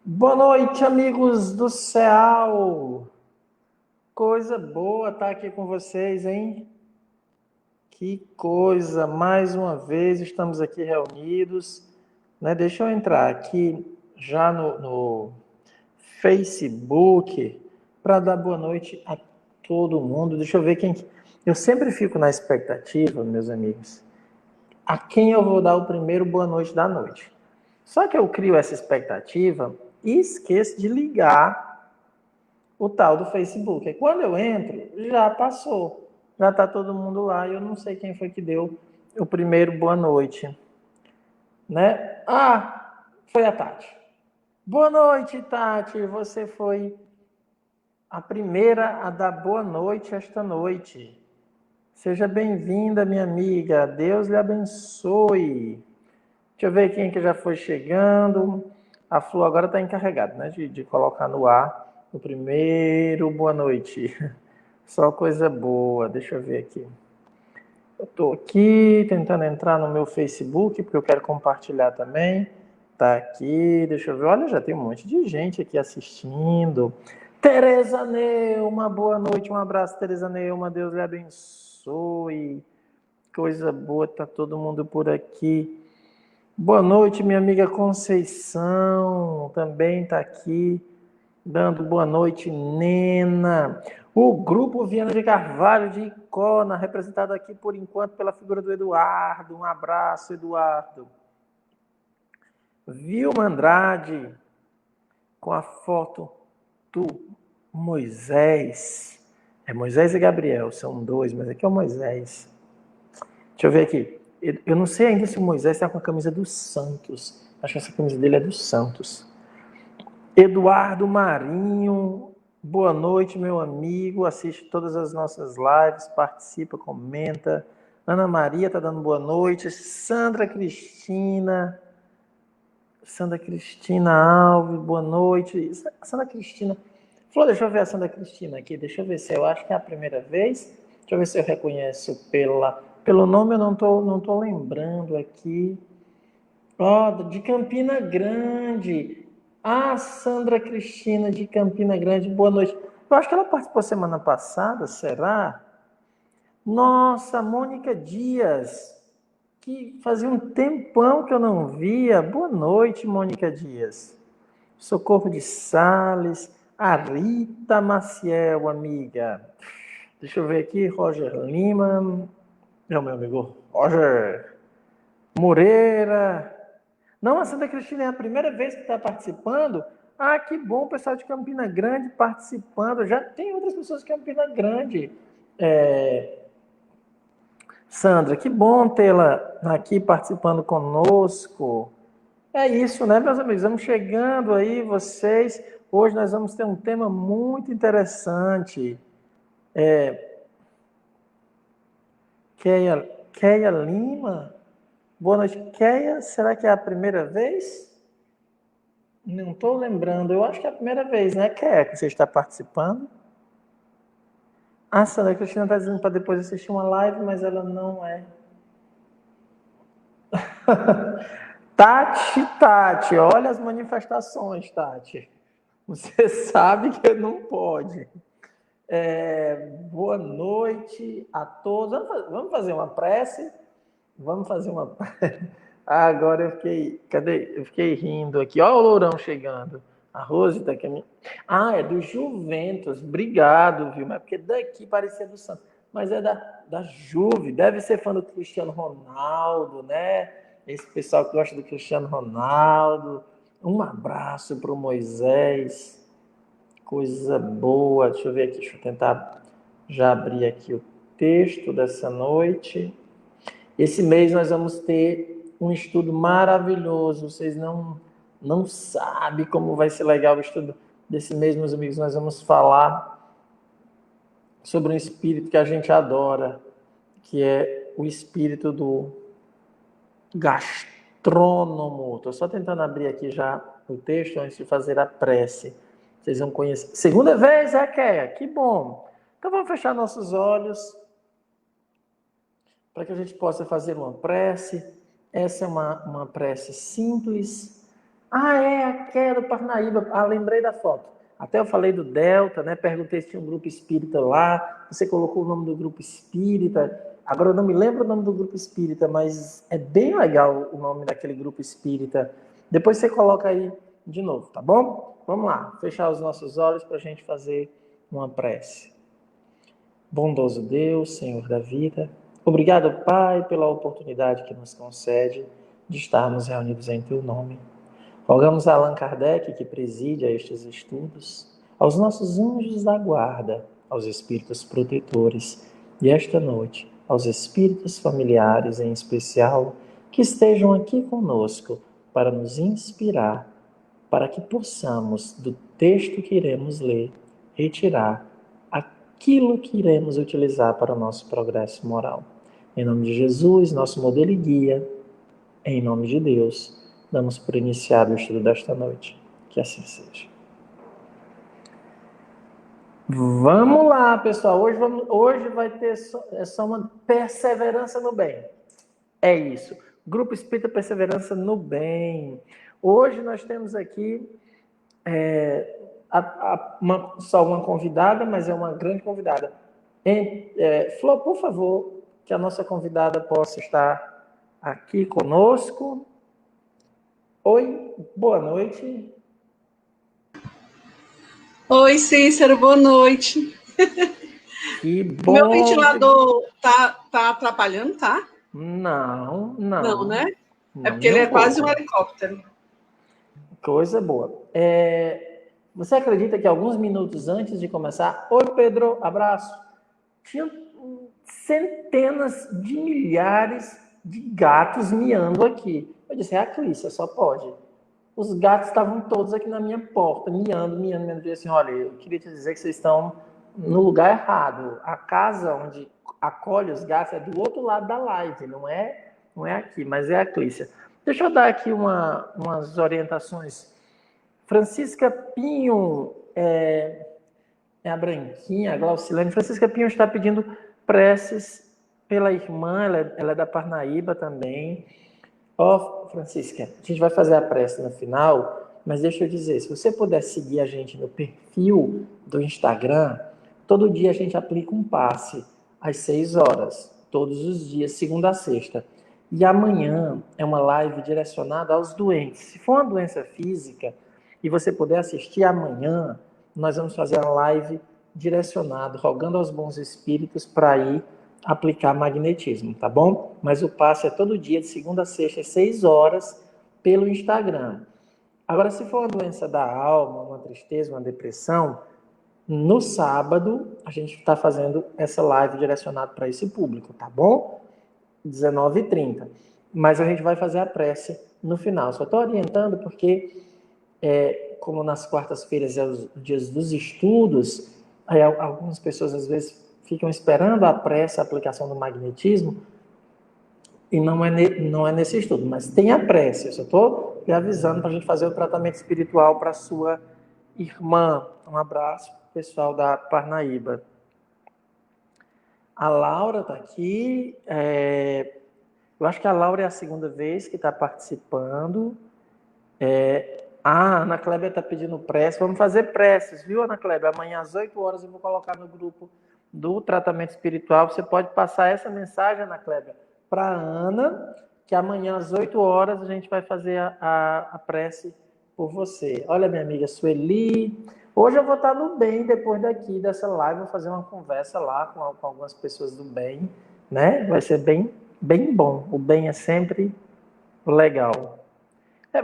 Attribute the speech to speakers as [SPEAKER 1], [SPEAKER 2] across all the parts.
[SPEAKER 1] Boa noite, amigos do céu. Coisa boa estar aqui com vocês, hein? Que coisa, mais uma vez estamos aqui reunidos, né? Deixa eu entrar aqui já no Facebook para dar boa noite a todo mundo. Deixa eu ver quem. Eu sempre fico na expectativa, meus amigos, a quem eu vou dar o primeiro boa noite da noite. Só que eu crio essa expectativa e esqueço de ligar o tal do Facebook. E quando eu entro, já passou. Já está todo mundo lá e eu não sei quem foi que deu o primeiro boa noite. Né? Ah, foi a Tati. Boa noite, Tati. Você foi a primeira a dar boa noite esta noite. Seja bem-vinda, minha amiga. Deus lhe abençoe. Deixa eu ver quem que já foi chegando. A Flor agora está encarregada, né, de colocar no ar o primeiro boa noite. Só coisa boa. Deixa eu ver aqui. Eu estou aqui tentando entrar no meu Facebook, porque eu quero compartilhar também. Tá aqui, deixa eu ver. Olha, já tem um monte de gente aqui assistindo. Tereza Neuma, boa noite. Um abraço, Tereza Neuma. Deus lhe abençoe. Coisa boa, tá todo mundo por aqui. Boa noite, minha amiga Conceição, também está aqui, dando boa noite, Nena. O grupo Viana de Carvalho de Icona, representado aqui por enquanto pela figura do Eduardo. Um abraço, Eduardo. Vilma Andrade, com a foto do Moisés. É Moisés e Gabriel, são dois, mas aqui é o Moisés. Deixa eu ver aqui. Eu não sei ainda se o Moisés está com a camisa do Santos. Acho que essa camisa dele é do Santos. Eduardo Marinho, boa noite, meu amigo. Assiste todas as nossas lives, participa, comenta. Ana Maria está dando boa noite. Sandra Cristina Alves, boa noite. Sandra Cristina. Flor, deixa eu ver a Sandra Cristina aqui. Deixa eu ver se eu acho que é a primeira vez. Deixa eu ver se eu reconheço pelo nome, eu não tô lembrando aqui. Ó, de Campina Grande. Ah, Sandra Cristina de Campina Grande, boa noite. Eu acho que ela participou semana passada, será? Nossa, Mônica Dias, que fazia um tempão que eu não via. Boa noite, Mônica Dias. Socorro de Sales, a Rita Maciel, amiga. Deixa eu ver aqui, Roger Lima, meu amigo Roger Moreira. Não, a Santa Cristina é a primeira vez que está participando. Ah, que bom, o pessoal de Campina Grande participando. Já tem outras pessoas de Campina Grande. Sandra, que bom tê-la aqui participando conosco. É isso, né, meus amigos? Vamos chegando aí, vocês. Hoje nós vamos ter um tema muito interessante. Keia Lima. Boa noite, Keia. Será que é a primeira vez? Não estou lembrando. Eu acho que é a primeira vez, né, Keia, que você está participando. A Sandra Cristina está dizendo para depois assistir uma live, mas ela não é. Tati, olha as manifestações, Tati. Você sabe que não pode. Boa noite a todos. Vamos fazer uma prece? Vamos fazer uma prece. Ah, agora eu fiquei. Cadê? Eu fiquei rindo aqui. Olha o Lourão chegando. A Rose está aqui. Ah, é do Juventus. Obrigado, viu? Mas porque daqui parecia do Santos. Mas é da Juve. Deve ser fã do Cristiano Ronaldo, né? Esse pessoal que gosta do Cristiano Ronaldo. Um abraço para o Moisés. Coisa boa. Deixa eu ver aqui. Deixa eu tentar já abrir aqui o texto dessa noite. Esse mês nós vamos ter um estudo maravilhoso. Vocês não sabem como vai ser legal o estudo desse mês, meus amigos. Nós vamos falar sobre um espírito que a gente adora, que é o espírito do gastrônomo. Estou só tentando abrir aqui já o texto antes de fazer a prece. Vocês vão conhecer. Segunda vez, Keia? Que bom. Então vamos fechar nossos olhos para que a gente possa fazer uma prece. Essa é uma prece simples, Ah, é aquela do Parnaíba. Ah, lembrei da foto. Até eu falei do Delta, né? Perguntei se tinha um grupo espírita lá. Você colocou o nome do grupo espírita. Agora eu não me lembro o nome do grupo espírita, mas é bem legal o nome daquele grupo espírita. Depois você coloca aí de novo, tá bom? Vamos lá, fechar os nossos olhos para a gente fazer uma prece. Bondoso Deus, Senhor da vida, obrigado, Pai, pela oportunidade que nos concede de estarmos reunidos em Teu nome. Rogamos a Allan Kardec, que preside a estes estudos, aos nossos anjos da guarda, aos espíritos protetores, e esta noite, aos espíritos familiares em especial, que estejam aqui conosco para nos inspirar, para que possamos, do texto que iremos ler, retirar aquilo que iremos utilizar para o nosso progresso moral. Em nome de Jesus, nosso modelo e guia, em nome de Deus, damos por iniciado o estudo desta noite. Que assim seja. Vamos lá, pessoal. Hoje vai ter só uma perseverança no bem. É isso. Grupo Espírita Perseverança no Bem. Hoje nós temos aqui só uma convidada, mas é uma grande convidada. Flor, por favor, que a nossa convidada possa estar aqui conosco. Oi, boa noite.
[SPEAKER 2] Oi, Cícero, boa noite.
[SPEAKER 1] Que bom.
[SPEAKER 2] Meu ventilador tá atrapalhando, tá?
[SPEAKER 1] Não,
[SPEAKER 2] né?
[SPEAKER 1] Não,
[SPEAKER 2] é porque ele é quase um
[SPEAKER 1] pouco.
[SPEAKER 2] helicóptero.
[SPEAKER 1] Coisa boa. Você acredita que alguns minutos antes de começar, oi Pedro, abraço, tinha centenas de milhares de gatos miando aqui. Eu disse, a Clícia, só pode. Os gatos estavam todos aqui na minha porta, miando. Eu disse assim, olha, eu queria te dizer que vocês estão no lugar errado. A casa onde acolhe os gatos é do outro lado da live, não é aqui, mas é a Clícia. Deixa eu dar aqui umas orientações. Francisca Pinho, a Branquinha, a Glaucilene. Francisca Pinho está pedindo preces pela irmã, ela é da Parnaíba também. Francisca, a gente vai fazer a prece no final, mas deixa eu dizer, se você puder seguir a gente no perfil do Instagram, todo dia a gente aplica um passe às 6 horas, todos os dias, segunda a sexta. E amanhã é uma live direcionada aos doentes. Se for uma doença física e você puder assistir amanhã, nós vamos fazer uma live direcionada, rogando aos bons espíritos para ir aplicar magnetismo, tá bom? Mas o passe é todo dia, de segunda a sexta, às 6 horas, pelo Instagram. Agora, se for uma doença da alma, uma tristeza, uma depressão, no sábado, a gente está fazendo essa live direcionada para esse público, tá bom? 19h30. Mas a gente vai fazer a prece no final. Só estou orientando porque, como nas quartas-feiras é os dias dos estudos, aí algumas pessoas às vezes ficam esperando a prece, a aplicação do magnetismo, e não é nesse estudo, mas tem a prece. Eu só estou lhe avisando para a gente fazer o tratamento espiritual para a sua irmã. Um abraço, pessoal da Parnaíba. A Laura está aqui. Eu acho que a Laura é a segunda vez que está participando. A Ana Kleber está pedindo prece. Vamos fazer preces, viu, Ana Kleber? Amanhã às 8 horas eu vou colocar no grupo do tratamento espiritual. Você pode passar essa mensagem, Ana Kleber, para a Ana, que amanhã às 8 horas a gente vai fazer a prece por você. Olha, minha amiga Sueli. Hoje eu vou estar no bem, depois daqui dessa live, vou fazer uma conversa lá com algumas pessoas do bem, né? Vai ser bem, bem bom. O bem é sempre legal.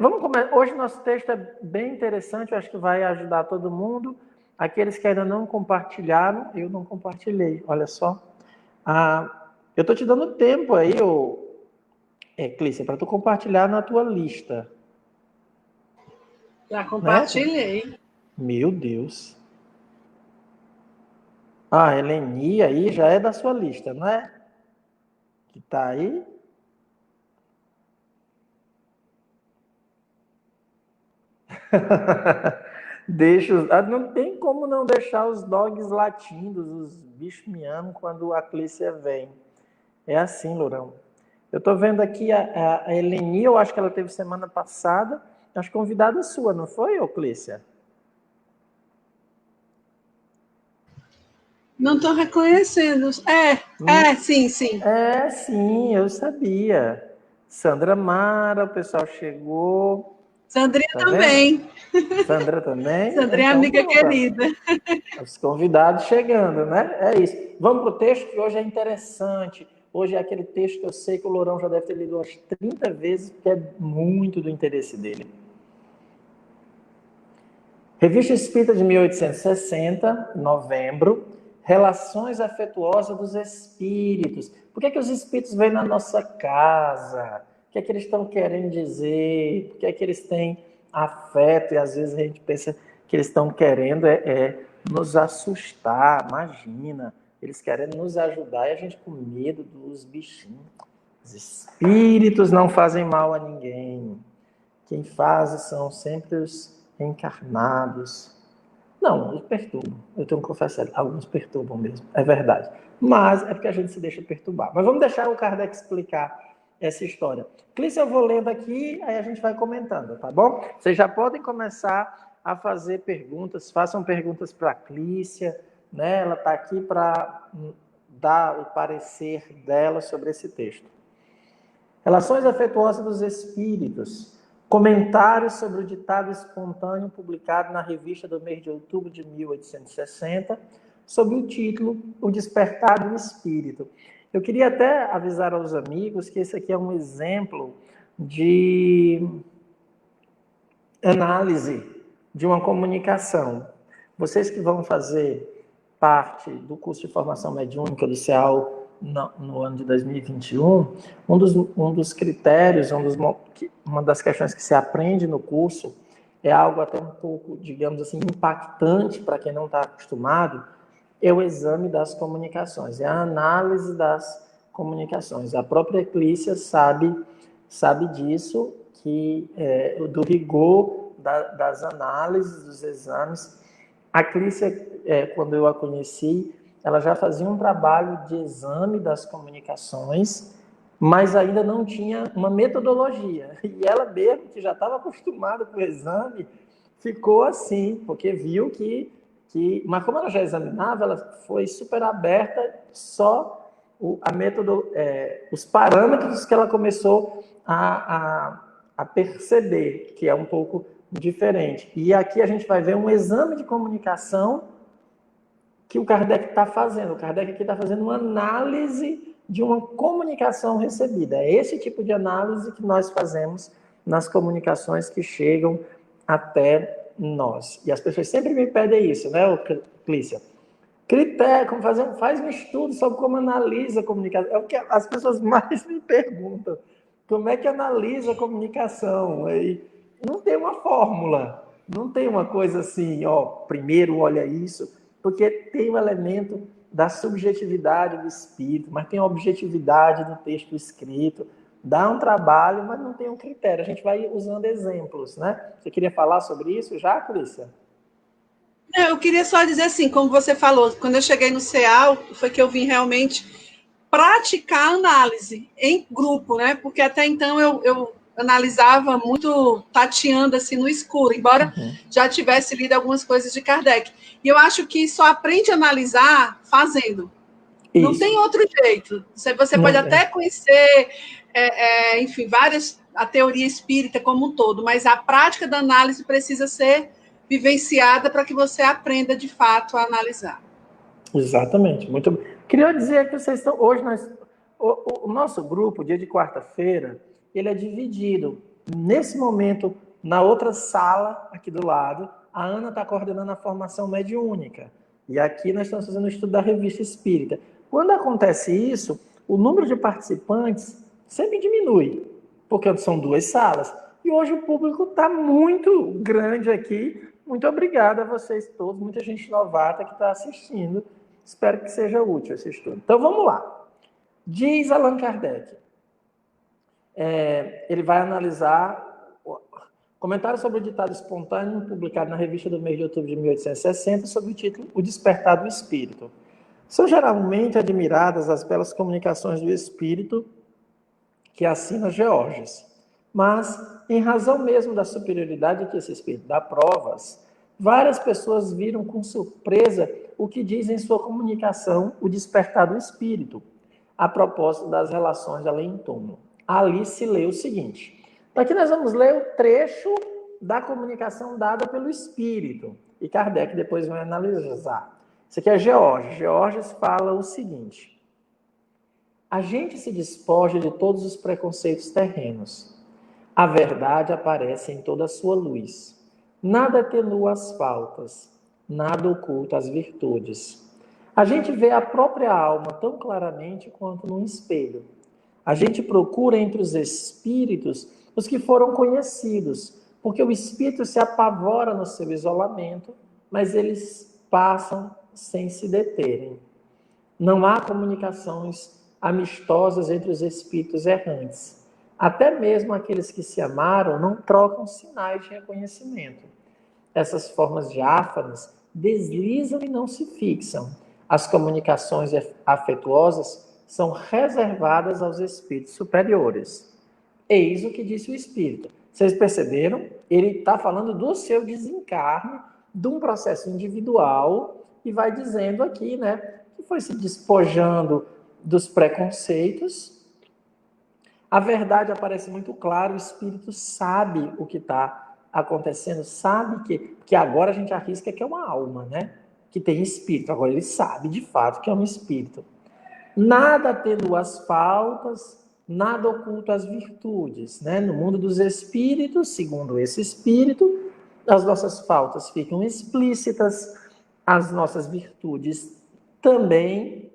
[SPEAKER 1] Vamos começar. Hoje nosso texto é bem interessante, eu acho que vai ajudar todo mundo. Aqueles que ainda não compartilharam, eu não compartilhei, olha só. Eu estou te dando tempo aí, Clícia, para tu compartilhar na tua lista.
[SPEAKER 2] Já compartilhei.
[SPEAKER 1] Né? Meu Deus. A Eleni aí já é da sua lista, não é? Que tá aí. Não tem como não deixar os dogs latindo, os bichos miando quando a Clícia vem. É assim, Lourão. Eu estou vendo aqui a Eleni, eu acho que ela teve semana passada. acho convidada sua, não foi, ô Clícia?
[SPEAKER 2] Não estou reconhecendo. Sim, sim.
[SPEAKER 1] Sim, eu sabia. Sandra Mara, o pessoal chegou.
[SPEAKER 2] Sandrinha
[SPEAKER 1] Tá vendo?
[SPEAKER 2] também.
[SPEAKER 1] Sandra também?
[SPEAKER 2] Sandrinha é
[SPEAKER 1] Então
[SPEAKER 2] amiga
[SPEAKER 1] pronto.
[SPEAKER 2] querida.
[SPEAKER 1] Os convidados chegando, né? É isso. Vamos para o texto que hoje é interessante. Hoje é aquele texto que eu sei que o Lourão já deve ter lido umas 30 vezes, porque é muito do interesse dele. Revista Espírita de 1860, novembro. Relações afetuosas dos espíritos. Por que os espíritos vêm na nossa casa? O que é que eles estão querendo dizer? Por que é que eles têm afeto? E às vezes a gente pensa que eles estão querendo nos assustar. Imagina, eles querem nos ajudar e a gente com medo dos bichinhos. Os espíritos não fazem mal a ninguém. Quem faz são sempre os encarnados. Não, eles perturbam. Eu tenho que confessar, alguns perturbam mesmo, é verdade. Mas é porque a gente se deixa perturbar. Mas vamos deixar o Kardec explicar essa história. Clícia, eu vou lendo aqui, aí a gente vai comentando, tá bom? Vocês já podem começar a fazer perguntas, façam perguntas para a Clícia, né? Ela está aqui para dar o parecer dela sobre esse texto. Relações afetuosas dos espíritos. Comentários sobre o ditado espontâneo publicado na revista do mês de outubro de 1860, sob o título O Despertar do Espírito. Eu queria até avisar aos amigos que esse aqui é um exemplo de análise de uma comunicação. Vocês que vão fazer parte do curso de formação mediúnica do CEAL no ano de 2021, um dos critérios, uma das questões que se aprende no curso é algo até um pouco, digamos assim, impactante para quem não está acostumado, é o exame das comunicações, é a análise das comunicações. A própria Clícia sabe disso, que do rigor das análises, dos exames. A Clícia, quando eu a conheci, ela já fazia um trabalho de exame das comunicações, mas ainda não tinha uma metodologia. E ela mesmo, que já estava acostumada com o exame, ficou assim, porque viu que... Mas como ela já examinava, ela foi super aberta, só os parâmetros que ela começou a perceber, que é um pouco diferente. E aqui a gente vai ver um exame de comunicação que o Kardec está fazendo. O Kardec aqui está fazendo uma análise de uma comunicação recebida. É esse tipo de análise que nós fazemos nas comunicações que chegam até nós. E as pessoas sempre me pedem isso, né, Clícia? Critério, faz um estudo sobre como analisa a comunicação. É o que as pessoas mais me perguntam. Como é que analisa a comunicação? E não tem uma fórmula, não tem uma coisa assim, primeiro olha isso, porque tem o elemento da subjetividade do espírito, mas tem a objetividade do texto escrito. Dá um trabalho, mas não tem um critério. A gente vai usando exemplos, né? Você queria falar sobre isso já, Clícia?
[SPEAKER 2] Eu queria só dizer assim, como você falou, quando eu cheguei no CEAL, foi que eu vim realmente praticar análise em grupo, né? Porque até então eu analisava muito tateando assim no escuro, embora já tivesse lido algumas coisas de Kardec. E eu acho que só aprende a analisar fazendo. Isso. Não tem outro jeito. Você pode até conhecer, enfim, a teoria espírita como um todo, mas a prática da análise precisa ser vivenciada para que você aprenda de fato a analisar.
[SPEAKER 1] Exatamente, muito bem. Queria dizer que vocês estão hoje o nosso grupo, dia de quarta-feira, ele é dividido. Nesse momento, na outra sala aqui do lado, a Ana está coordenando a formação mediúnica. E aqui nós estamos fazendo o estudo da revista espírita. Quando acontece isso, o número de participantes sempre diminui, porque são duas salas. E hoje o público está muito grande aqui. Muito obrigado a vocês todos, muita gente novata que está assistindo. Espero que seja útil esse estudo. Então, vamos lá. Diz Allan Kardec. Ele vai analisar comentário sobre o ditado espontâneo publicado na revista do mês de outubro de 1860, sob o título O Despertar do Espírito. São geralmente admiradas as belas comunicações do Espírito que assina Georges. Mas, em razão mesmo da superioridade que esse espírito dá provas, várias pessoas viram com surpresa o que diz em sua comunicação o despertar do espírito, a propósito das relações de além-túmulo. Ali se lê o seguinte. Aqui nós vamos ler o trecho da comunicação dada pelo espírito. E Kardec depois vai analisar. Isso aqui é Georges. Georges fala o seguinte. A gente se despoja de todos os preconceitos terrenos. A verdade aparece em toda a sua luz. Nada atenua as faltas, nada oculta as virtudes. A gente vê a própria alma tão claramente quanto num espelho. A gente procura entre os espíritos os que foram conhecidos, porque o espírito se apavora no seu isolamento, mas eles passam sem se deterem. Não há comunicações amistosas entre os espíritos errantes. Até mesmo aqueles que se amaram não trocam sinais de reconhecimento. Essas formas diáfanas deslizam e não se fixam. As comunicações afetuosas são reservadas aos espíritos superiores. Eis o que disse o espírito. Vocês perceberam? Ele está falando do seu desencarne, de um processo individual, e vai dizendo aqui, né, que foi se despojando dos preconceitos. A verdade aparece muito claro, o espírito sabe o que está acontecendo, sabe que agora a gente arrisca que é uma alma, né? Que tem espírito. Agora ele sabe de fato que é um espírito. Nada tendo as faltas, nada oculto as virtudes, né? No mundo dos espíritos, segundo esse espírito, as nossas faltas ficam explícitas, as nossas virtudes também.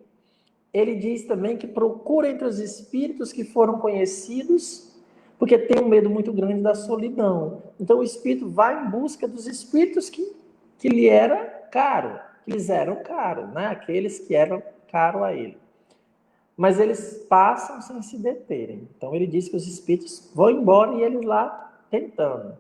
[SPEAKER 1] Ele diz também que procura entre os espíritos que foram conhecidos, porque tem um medo muito grande da solidão. Então o espírito vai em busca dos espíritos que lhe era caro, que lhes eram caro, né? Aqueles que eram caro a ele. Mas eles passam sem se deterem. Então ele diz que os espíritos vão embora e eles lá tentando.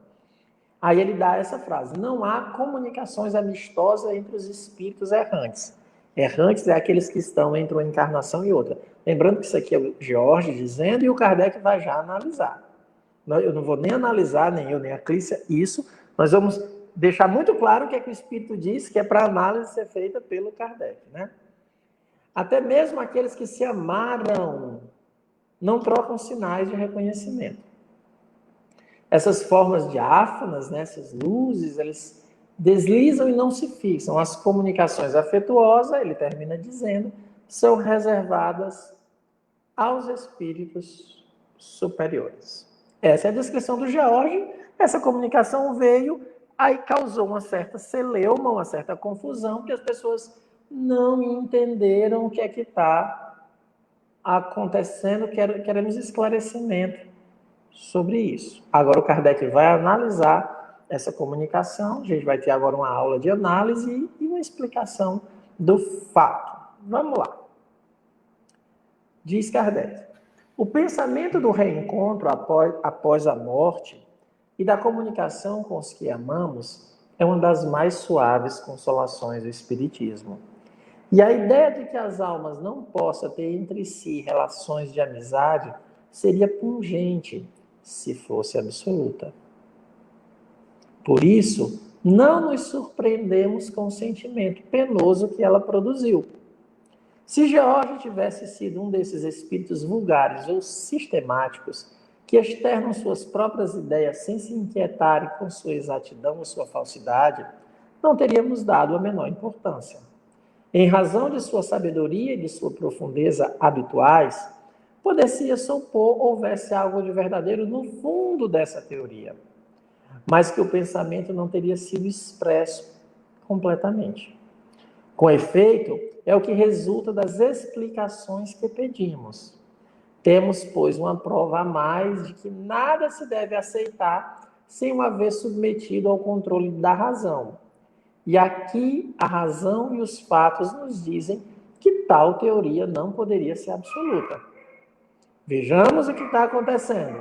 [SPEAKER 1] Aí ele dá essa frase: não há comunicações amistosas entre os espíritos errantes. Errantes é aqueles que estão entre uma encarnação e outra. Lembrando que isso aqui é o Georges dizendo e o Kardec vai já analisar. Eu não vou nem analisar, nem eu, nem a Clícia, isso. Nós vamos deixar muito claro o que é que o Espírito diz, que é para análise ser feita pelo Kardec, né? Até mesmo aqueles que se amaram não trocam sinais de reconhecimento. Essas formas diáfanas, né, essas luzes, eles deslizam e não se fixam. As comunicações afetuosas, ele termina dizendo, são reservadas aos espíritos superiores. Essa é a descrição do George. Essa comunicação veio, aí causou uma certa celeuma, uma certa confusão, porque as pessoas não entenderam o que é que está acontecendo, queremos esclarecimento sobre isso. Agora o Kardec vai analisar essa comunicação, a gente vai ter agora uma aula de análise e uma explicação do fato. Vamos lá. Diz Kardec: o pensamento do reencontro após a morte e da comunicação com os que amamos é uma das mais suaves consolações do Espiritismo. E a ideia de que as almas não possam ter entre si relações de amizade seria pungente se fosse absoluta. Por isso, não nos surpreendemos com o sentimento penoso que ela produziu. Se George tivesse sido um desses espíritos vulgares ou sistemáticos que externam suas próprias ideias sem se inquietarem com sua exatidão ou sua falsidade, não teríamos dado a menor importância. Em razão de sua sabedoria e de sua profundeza habituais, poderia supor houvesse algo de verdadeiro no fundo dessa teoria, mas que o pensamento não teria sido expresso completamente. Com efeito, é o que resulta das explicações que pedimos. Temos, pois, uma prova a mais de que nada se deve aceitar sem uma vez submetido ao controle da razão. E aqui a razão e os fatos nos dizem que tal teoria não poderia ser absoluta. Vejamos o que está acontecendo.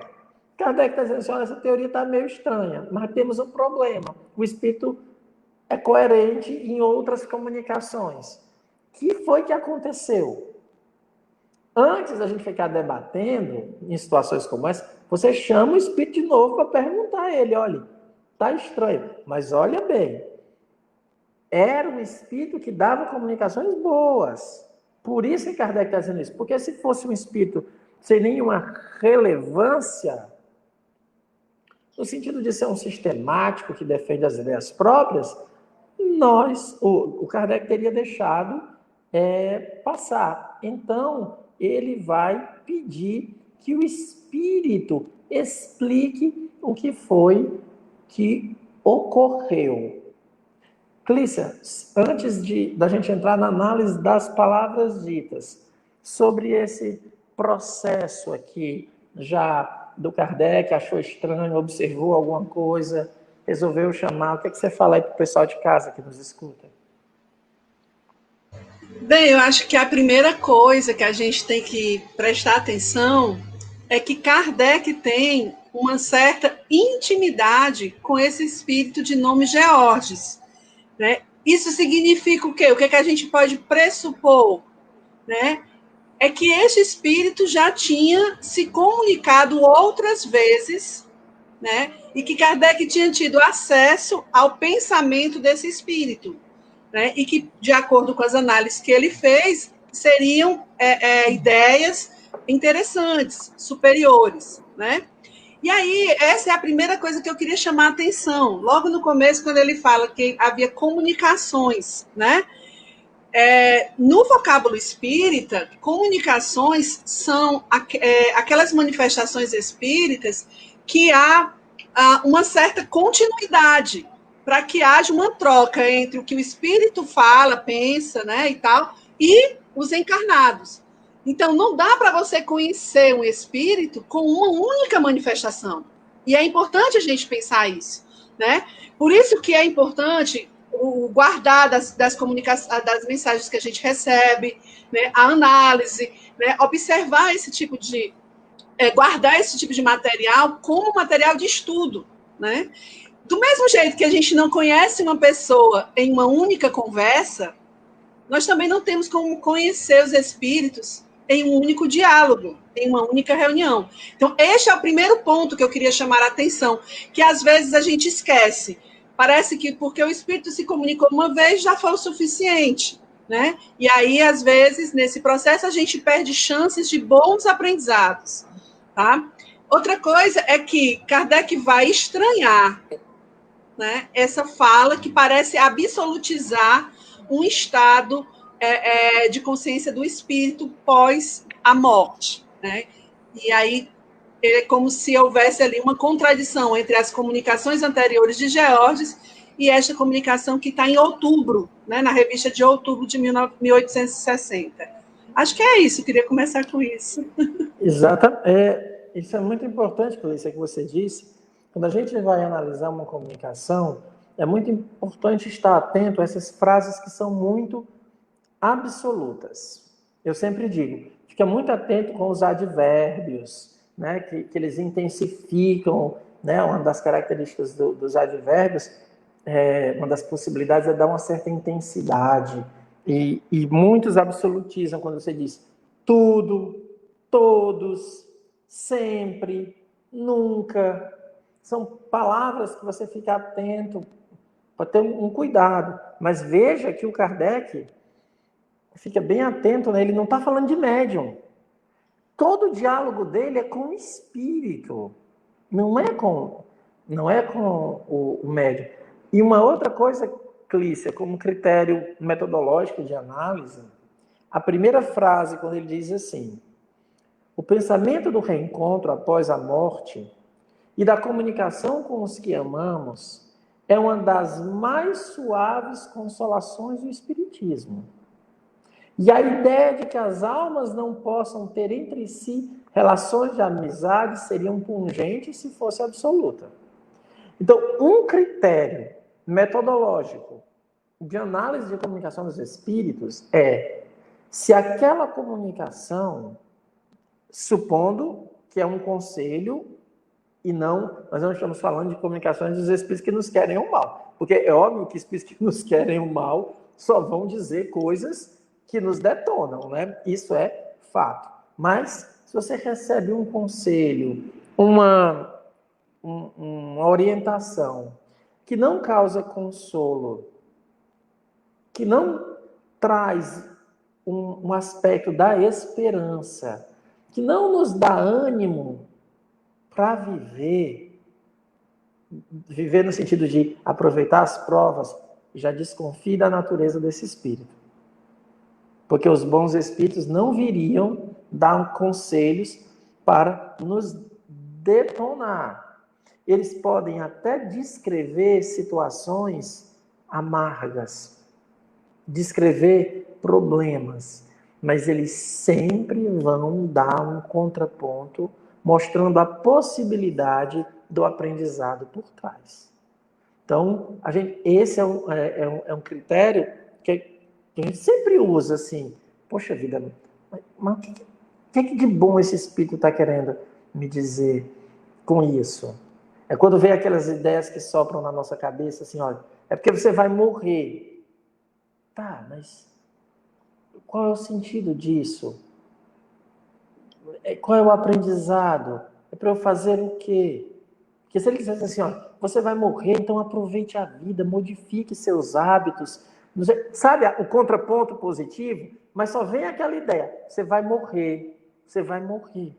[SPEAKER 1] Kardec está dizendo assim, olha, essa teoria está meio estranha, mas temos um problema. O espírito é coerente em outras comunicações. O que foi que aconteceu? Antes da gente ficar debatendo em situações como essa, você chama o espírito de novo para perguntar a ele, olha, tá estranho, mas olha bem, era um espírito que dava comunicações boas. Por isso que Kardec está dizendo isso, porque se fosse um espírito sem nenhuma relevância, no sentido de ser um sistemático que defende as ideias próprias, o Kardec teria deixado passar. Então, ele vai pedir que o espírito explique o que foi que ocorreu. Clícia, antes da gente entrar na análise das palavras ditas, sobre esse processo aqui, já do Kardec, achou estranho, observou alguma coisa, resolveu chamar, o que você fala aí para o pessoal de casa que nos escuta?
[SPEAKER 2] Bem, eu acho que a primeira coisa que a gente tem que prestar atenção é que Kardec tem uma certa intimidade com esse espírito de nome Georges, né? Isso significa o quê? O que, que a gente pode pressupor, né? É que esse espírito já tinha se comunicado outras vezes, né? E que Kardec tinha tido acesso ao pensamento desse espírito, né? E que, de acordo com as análises que ele fez, seriam ideias interessantes, superiores, né? E aí, essa é a primeira coisa que eu queria chamar a atenção. Logo no começo, quando ele fala que havia comunicações, né? No vocábulo espírita, comunicações são aquelas manifestações espíritas que há uma certa continuidade, para que haja uma troca entre o que o espírito fala, pensa, né, e tal, e os encarnados. Então, não dá para você conhecer um espírito com uma única manifestação. E é importante a gente pensar isso, né? Por isso que é importante o guardar das comunicações, das mensagens que a gente recebe, né, a análise, né, observar esse tipo de guardar esse tipo de material como material de estudo, né? Do mesmo jeito que a gente não conhece uma pessoa em uma única conversa, nós também não temos como conhecer os espíritos em um único diálogo, em uma única reunião. Então, este é o primeiro ponto que eu queria chamar a atenção, que às vezes a gente esquece. Parece que porque o espírito se comunicou uma vez já foi o suficiente, né? E aí, às vezes, nesse processo, a gente perde chances de bons aprendizados, tá? Outra coisa é que Kardec vai estranhar, né, essa fala que parece absolutizar um estado de consciência do espírito pós a morte, né? E aí é como se houvesse ali uma contradição entre as comunicações anteriores de Georges e esta comunicação que está em outubro, né, na revista de outubro de 1860. Acho que é isso, queria começar com isso.
[SPEAKER 1] Exatamente. Isso é muito importante, Cleice, que você disse. Quando a gente vai analisar uma comunicação, é muito importante estar atento a essas frases que são muito absolutas. Eu sempre digo, fica muito atento com os advérbios, né, que eles intensificam, né, uma das características dos advérbios, uma das possibilidades é dar uma certa intensidade, e muitos absolutizam quando você diz tudo, todos, sempre, nunca. São palavras que você fica atento, para ter um cuidado. Mas veja que o Kardec fica bem atento, né? Ele não está falando de médium. Todo o diálogo dele é com o espírito, não é com o médium. E uma outra coisa, Clícia, como critério metodológico de análise, a primeira frase, quando ele diz assim: o pensamento do reencontro após a morte e da comunicação com os que amamos é uma das mais suaves consolações do Espiritismo. E a ideia de que as almas não possam ter entre si relações de amizade seria pungente se fosse absoluta. Então, um critério metodológico de análise de comunicação dos espíritos é se aquela comunicação, supondo que é um conselho e não, nós não estamos falando de comunicações dos espíritos que nos querem o mal, porque é óbvio que espíritos que nos querem o mal só vão dizer coisas que nos detonam, né? Isso é fato. Mas, se você recebe um conselho, uma orientação que não causa consolo, que não traz um aspecto da esperança, que não nos dá ânimo para viver no sentido de aproveitar as provas, já desconfie da natureza desse espírito. Porque os bons espíritos não viriam dar conselhos para nos detonar. Eles podem até descrever situações amargas, descrever problemas, mas eles sempre vão dar um contraponto, mostrando a possibilidade do aprendizado por trás. Então, esse é um critério que a gente sempre usa assim, poxa vida, mas o que de bom esse espírito está querendo me dizer com isso? É quando vem aquelas ideias que sopram na nossa cabeça, assim, olha, é porque você vai morrer. Tá, mas qual é o sentido disso? Qual é o aprendizado? É para eu fazer o quê? Porque se ele dissesse assim, ó, você vai morrer, então aproveite a vida, modifique seus hábitos. Sabe o contraponto positivo? Mas só vem aquela ideia, você vai morrer, você vai morrer.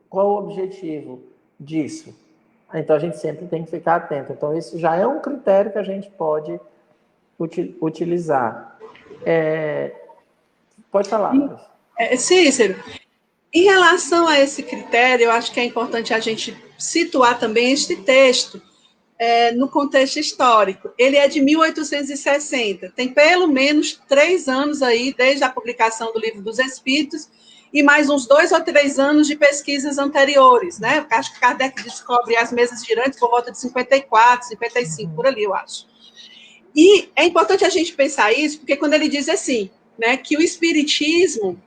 [SPEAKER 1] Qual o objetivo disso? Então a gente sempre tem que ficar atento. Então esse já é um critério que a gente pode utilizar. Pode falar.
[SPEAKER 2] Cícero, em relação a esse critério, eu acho que é importante a gente situar também este texto no contexto histórico. Ele é de 1860, tem pelo menos 3 anos aí, desde a publicação do Livro dos Espíritos, e mais uns 2 ou 3 anos de pesquisas anteriores, né? Acho que Kardec descobre as mesas girantes por volta de 54, 55, por ali, eu acho. E é importante a gente pensar isso, porque quando ele diz assim, né, que o Espiritismo,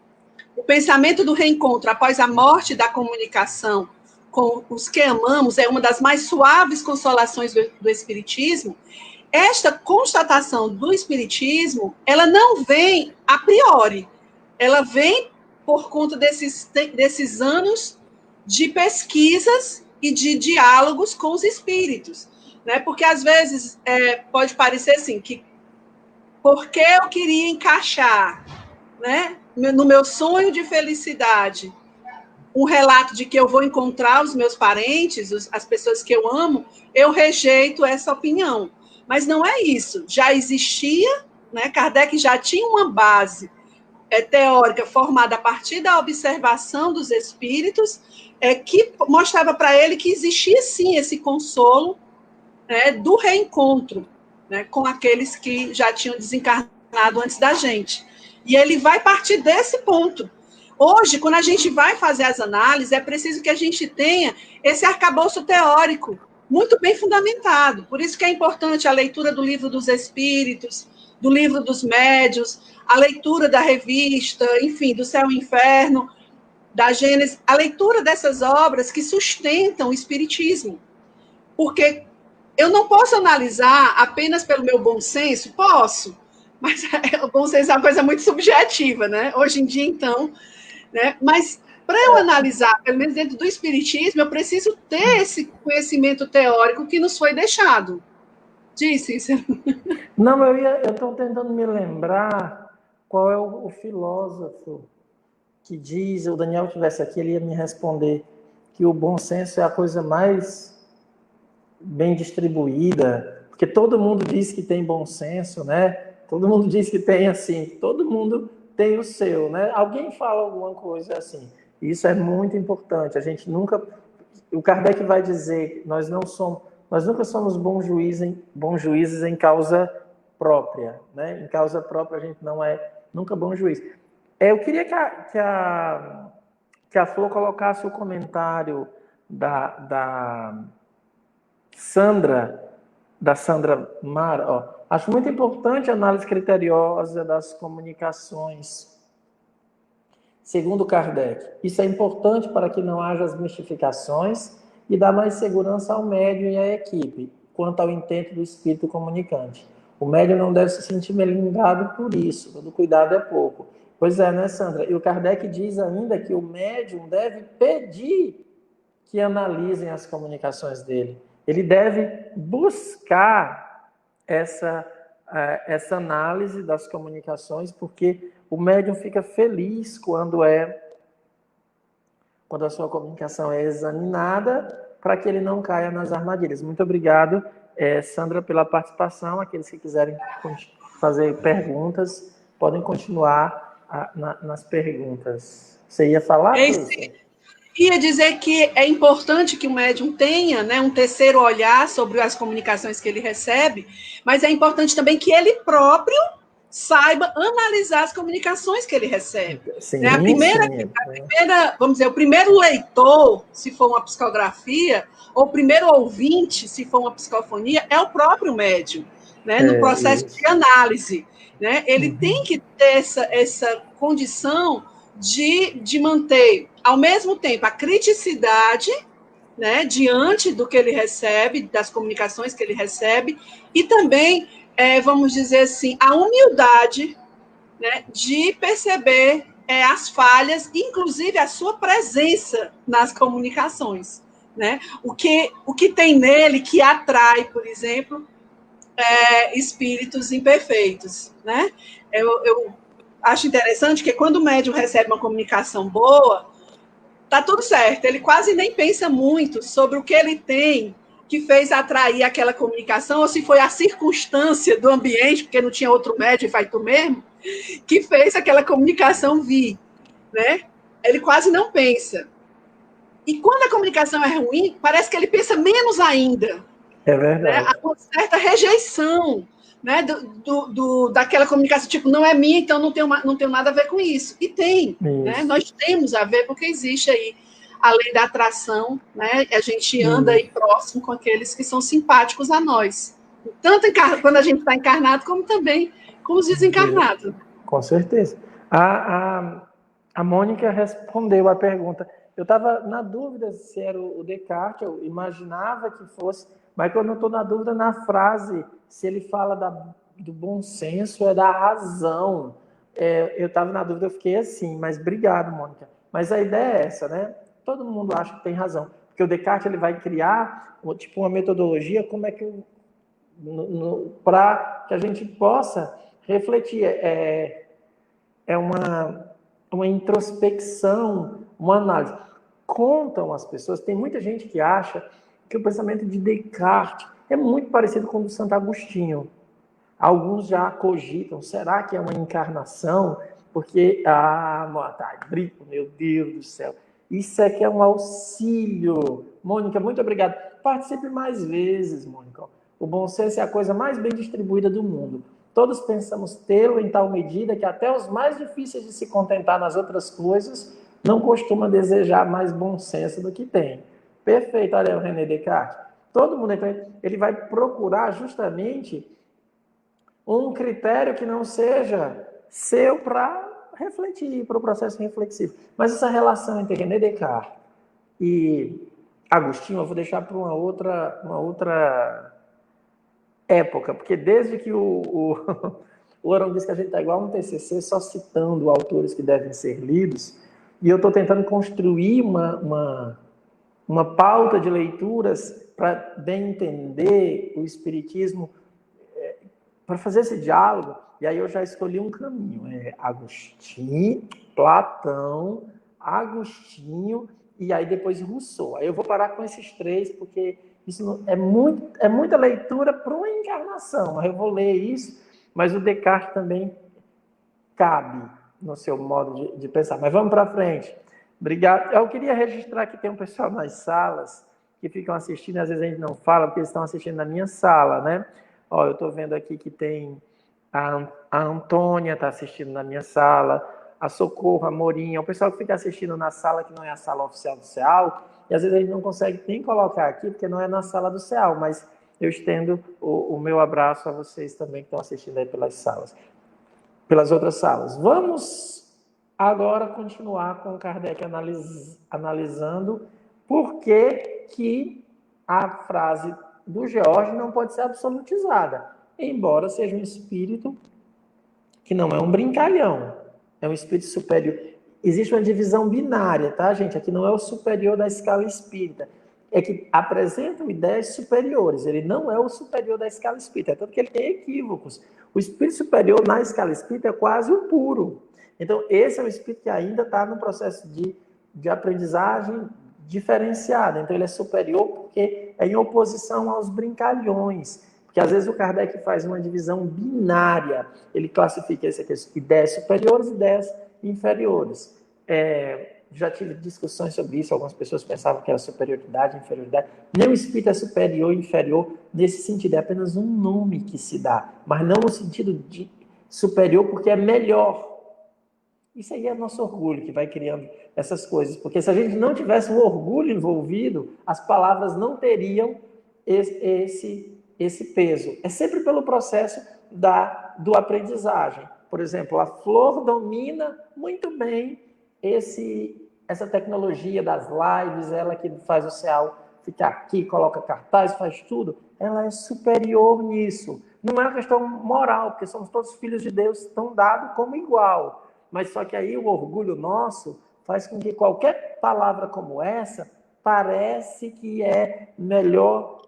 [SPEAKER 2] o pensamento do reencontro após a morte da comunicação com os que amamos é uma das mais suaves consolações do Espiritismo. Esta constatação do Espiritismo, ela não vem a priori, ela vem por conta desses anos de pesquisas e de diálogos com os espíritos, né? Porque às vezes pode parecer assim que porque eu queria encaixar, né, no meu sonho de felicidade, um relato de que eu vou encontrar os meus parentes, as pessoas que eu amo, eu rejeito essa opinião. Mas não é isso. Já existia, né? Kardec já tinha uma base teórica formada a partir da observação dos espíritos, que mostrava para ele que existia sim esse consolo, né, do reencontro, né, com aqueles que já tinham desencarnado antes da gente. E ele vai partir desse ponto. Hoje, quando a gente vai fazer as análises, é preciso que a gente tenha esse arcabouço teórico muito bem fundamentado. Por isso que é importante a leitura do Livro dos Espíritos, do Livro dos Médiuns, a leitura da revista, enfim, do Céu e Inferno, da Gênesis, a leitura dessas obras que sustentam o Espiritismo. Porque eu não posso analisar apenas pelo meu bom senso, posso, mas o bom senso é uma coisa muito subjetiva, né? Hoje em dia, então, né? Mas para eu analisar, pelo menos dentro do Espiritismo, eu preciso ter esse conhecimento teórico que nos foi deixado. Disse isso.
[SPEAKER 1] Não, eu estou tentando me lembrar qual é o filósofo que diz, o Daniel estivesse aqui, ele ia me responder que o bom senso é a coisa mais bem distribuída, porque todo mundo diz que tem bom senso, né? Todo mundo diz que tem assim, todo mundo tem o seu, né? Alguém fala alguma coisa assim. Isso é muito importante. A gente nunca, o Kardec vai dizer, nós nunca somos bons juízes em causa própria, né? Em causa própria a gente não é nunca bom juiz. Eu queria que a Flor colocasse o comentário da Sandra Mar. Ó. Acho muito importante a análise criteriosa das comunicações. Segundo Kardec, isso é importante para que não haja as mistificações e dá mais segurança ao médium e à equipe, quanto ao intento do espírito comunicante. O médium não deve se sentir melindrado por isso, todo cuidado é pouco. Pois é, né, Sandra? E o Kardec diz ainda que o médium deve pedir que analisem as comunicações dele. Ele deve buscar essa análise das comunicações, porque o médium fica feliz quando a sua comunicação é examinada, para que ele não caia nas armadilhas. Muito obrigado, Sandra, pela participação. Aqueles que quiserem fazer perguntas, podem continuar nas perguntas. Você ia falar, Cleiton?
[SPEAKER 2] Ia dizer que é importante que o médium tenha, né, um terceiro olhar sobre as comunicações que ele recebe, mas é importante também que ele próprio saiba analisar as comunicações que ele recebe.
[SPEAKER 1] Sim,
[SPEAKER 2] né? A primeira, vamos dizer, o primeiro leitor, se for uma psicografia, ou o primeiro ouvinte, se for uma psicofonia, é o próprio médium, né, no processo de análise. Né? Ele tem que ter essa condição de manter, ao mesmo tempo, a criticidade, né, diante do que ele recebe, das comunicações que ele recebe, e também, vamos dizer assim, a humildade, né, de perceber as falhas, inclusive a sua presença nas comunicações. Né? O que tem nele que atrai, por exemplo, espíritos imperfeitos. Né? Eu acho interessante que quando o médium recebe uma comunicação boa, tá tudo certo, ele quase nem pensa muito sobre o que ele tem que fez atrair aquela comunicação, ou se foi a circunstância do ambiente, porque não tinha outro médium e faz tu mesmo, que fez aquela comunicação vir. Né? Ele quase não pensa. E quando a comunicação é ruim, parece que ele pensa menos ainda.
[SPEAKER 1] É verdade.
[SPEAKER 2] Né? Há uma certa rejeição, né, daquela comunicação, tipo, não é minha, então não tenho nada a ver com isso. E tem, né? Nós temos a ver, porque existe aí a lei da atração, né? A gente anda aí próximo com aqueles que são simpáticos a nós. Tanto quando a gente está encarnado, como também com os desencarnados.
[SPEAKER 1] Com certeza. A Mônica respondeu a pergunta. Eu estava na dúvida se era o Descartes, eu imaginava que fosse, mas eu não estou na dúvida na frase, se ele fala do bom senso ou é da razão. Eu estava na dúvida, eu fiquei assim, mas obrigado, Mônica. Mas a ideia é essa, né? Todo mundo acha que tem razão. Porque o Descartes ele vai criar tipo uma metodologia, como é que para que a gente possa refletir. É uma introspecção, uma análise. Contam as pessoas, tem muita gente que acha que o pensamento de Descartes é muito parecido com o do Santo Agostinho. Alguns já cogitam, será que é uma encarnação? Porque, meu Deus do céu, isso é que é um auxílio. Mônica, muito obrigado. Participe mais vezes, Mônica. O bom senso é a coisa mais bem distribuída do mundo. Todos pensamos tê-lo em tal medida que até os mais difíceis de se contentar nas outras coisas não costumam desejar mais bom senso do que tem. Perfeito, olha o René Descartes. Todo mundo ele vai procurar justamente um critério que não seja seu para refletir, para o processo reflexivo. Mas essa relação entre René Descartes e Agostinho eu vou deixar para uma outra época, porque desde que o Orão disse que a gente está igual um TCC, só citando autores que devem ser lidos, e eu estou tentando construir uma pauta de leituras para bem entender o Espiritismo, para fazer esse diálogo, e aí eu já escolhi um caminho, Agostinho, Platão, Agostinho, e aí depois Rousseau. Aí eu vou parar com esses três, porque isso é muita leitura para uma encarnação, mas eu vou ler isso, mas o Descartes também cabe no seu modo de pensar. Mas vamos para frente. Obrigado. Eu queria registrar que tem um pessoal nas salas que ficam assistindo, às vezes a gente não fala, porque eles estão assistindo na minha sala, né? Ó, eu estou vendo aqui que tem a Antônia está assistindo na minha sala, a Socorro, a Morinha, o pessoal que fica assistindo na sala que não é a sala oficial do CEAL, e às vezes a gente não consegue nem colocar aqui, porque não é na sala do CEAL, mas eu estendo o meu abraço a vocês também que estão assistindo aí pelas outras salas. Vamos agora continuar com o Kardec analisando por que a frase do George não pode ser absolutizada, embora seja um espírito que não é um brincalhão. É um espírito superior. Existe uma divisão binária, tá, gente? Aqui não é o superior da escala espírita. É que apresentam ideias superiores. Ele não é o superior da escala espírita. É tanto que ele tem equívocos. O espírito superior na escala espírita é quase o puro. Então, esse é um espírito que ainda está no processo de aprendizagem diferenciada. Então, ele é superior porque é em oposição aos brincalhões. Porque, às vezes, o Kardec faz uma divisão binária. Ele classifica ideias superiores e ideias inferiores. Já tive discussões sobre isso, algumas pessoas pensavam que era superioridade, inferioridade. Nem o espírito é superior e inferior nesse sentido, é apenas um nome que se dá, mas não no sentido de superior porque é melhor. Isso aí é nosso orgulho que vai criando essas coisas, porque se a gente não tivesse um orgulho envolvido, as palavras não teriam esse peso. É sempre pelo processo do aprendizagem. Por exemplo, a Flor domina muito bem essa tecnologia das lives, ela que faz o CEAL ficar aqui, coloca cartaz, faz tudo, ela é superior nisso. Não é uma questão moral, porque somos todos filhos de Deus, estão dados como igual. Mas só que aí o orgulho nosso faz com que qualquer palavra como essa parece que é melhor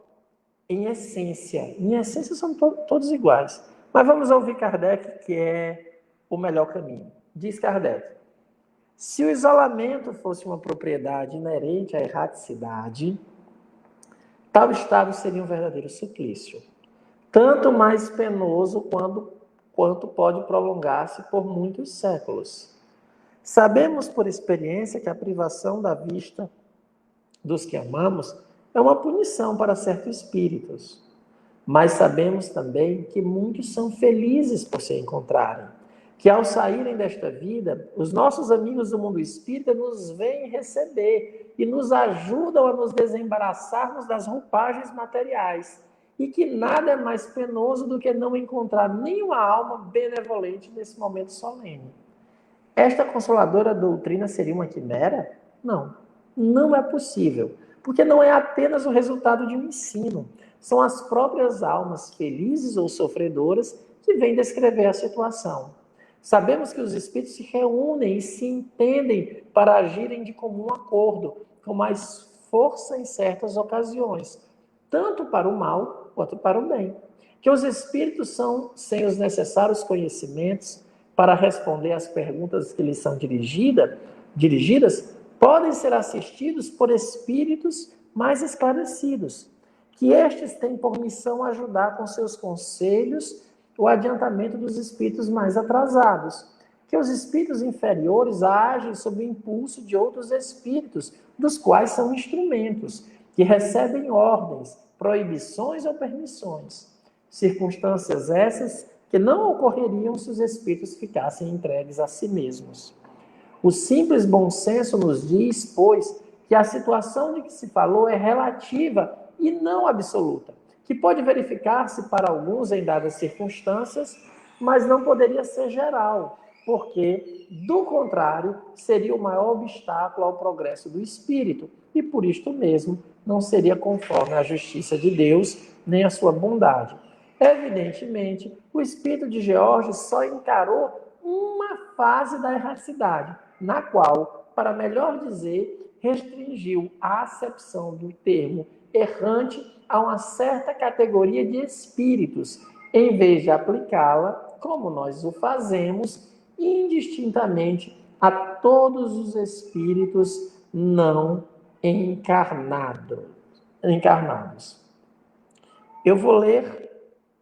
[SPEAKER 1] em essência. Em essência são todos iguais. Mas vamos ouvir Kardec, que é o melhor caminho. Diz Kardec: se o isolamento fosse uma propriedade inerente à erraticidade, tal estado seria um verdadeiro suplício, tanto mais penoso quanto pode prolongar-se por muitos séculos. Sabemos por experiência que a privação da vista dos que amamos é uma punição para certos espíritos, mas sabemos também que muitos são felizes por se encontrarem, que ao saírem desta vida, os nossos amigos do mundo espírita nos vêm receber e nos ajudam a nos desembaraçarmos das roupagens materiais, e que nada é mais penoso do que não encontrar nenhuma alma benevolente nesse momento solene. Esta consoladora doutrina seria uma quimera? Não, não é possível, porque não é apenas o resultado de um ensino, são as próprias almas felizes ou sofredoras que vêm descrever a situação. Sabemos que os espíritos se reúnem e se entendem para agirem de comum acordo, com mais força em certas ocasiões, tanto para o mal quanto para o bem. Que os espíritos são, sem os necessários conhecimentos para responder às perguntas que lhes são dirigidas, podem ser assistidos por espíritos mais esclarecidos, que estes têm por missão ajudar com seus conselhos o adiantamento dos espíritos mais atrasados, que os espíritos inferiores agem sob o impulso de outros espíritos, dos quais são instrumentos, que recebem ordens, proibições ou permissões. Circunstâncias essas que não ocorreriam se os espíritos ficassem entregues a si mesmos. O simples bom senso nos diz, pois, que a situação de que se falou é relativa e não absoluta, que pode verificar-se para alguns em dadas circunstâncias, mas não poderia ser geral, porque, do contrário, seria o maior obstáculo ao progresso do espírito, e por isto mesmo não seria conforme a justiça de Deus, nem a sua bondade. Evidentemente, o espírito de George só encarou uma fase da erraticidade, na qual, para melhor dizer, restringiu a acepção do termo errante a uma certa categoria de espíritos, em vez de aplicá-la, como nós o fazemos, indistintamente a todos os espíritos não encarnados. Eu vou ler...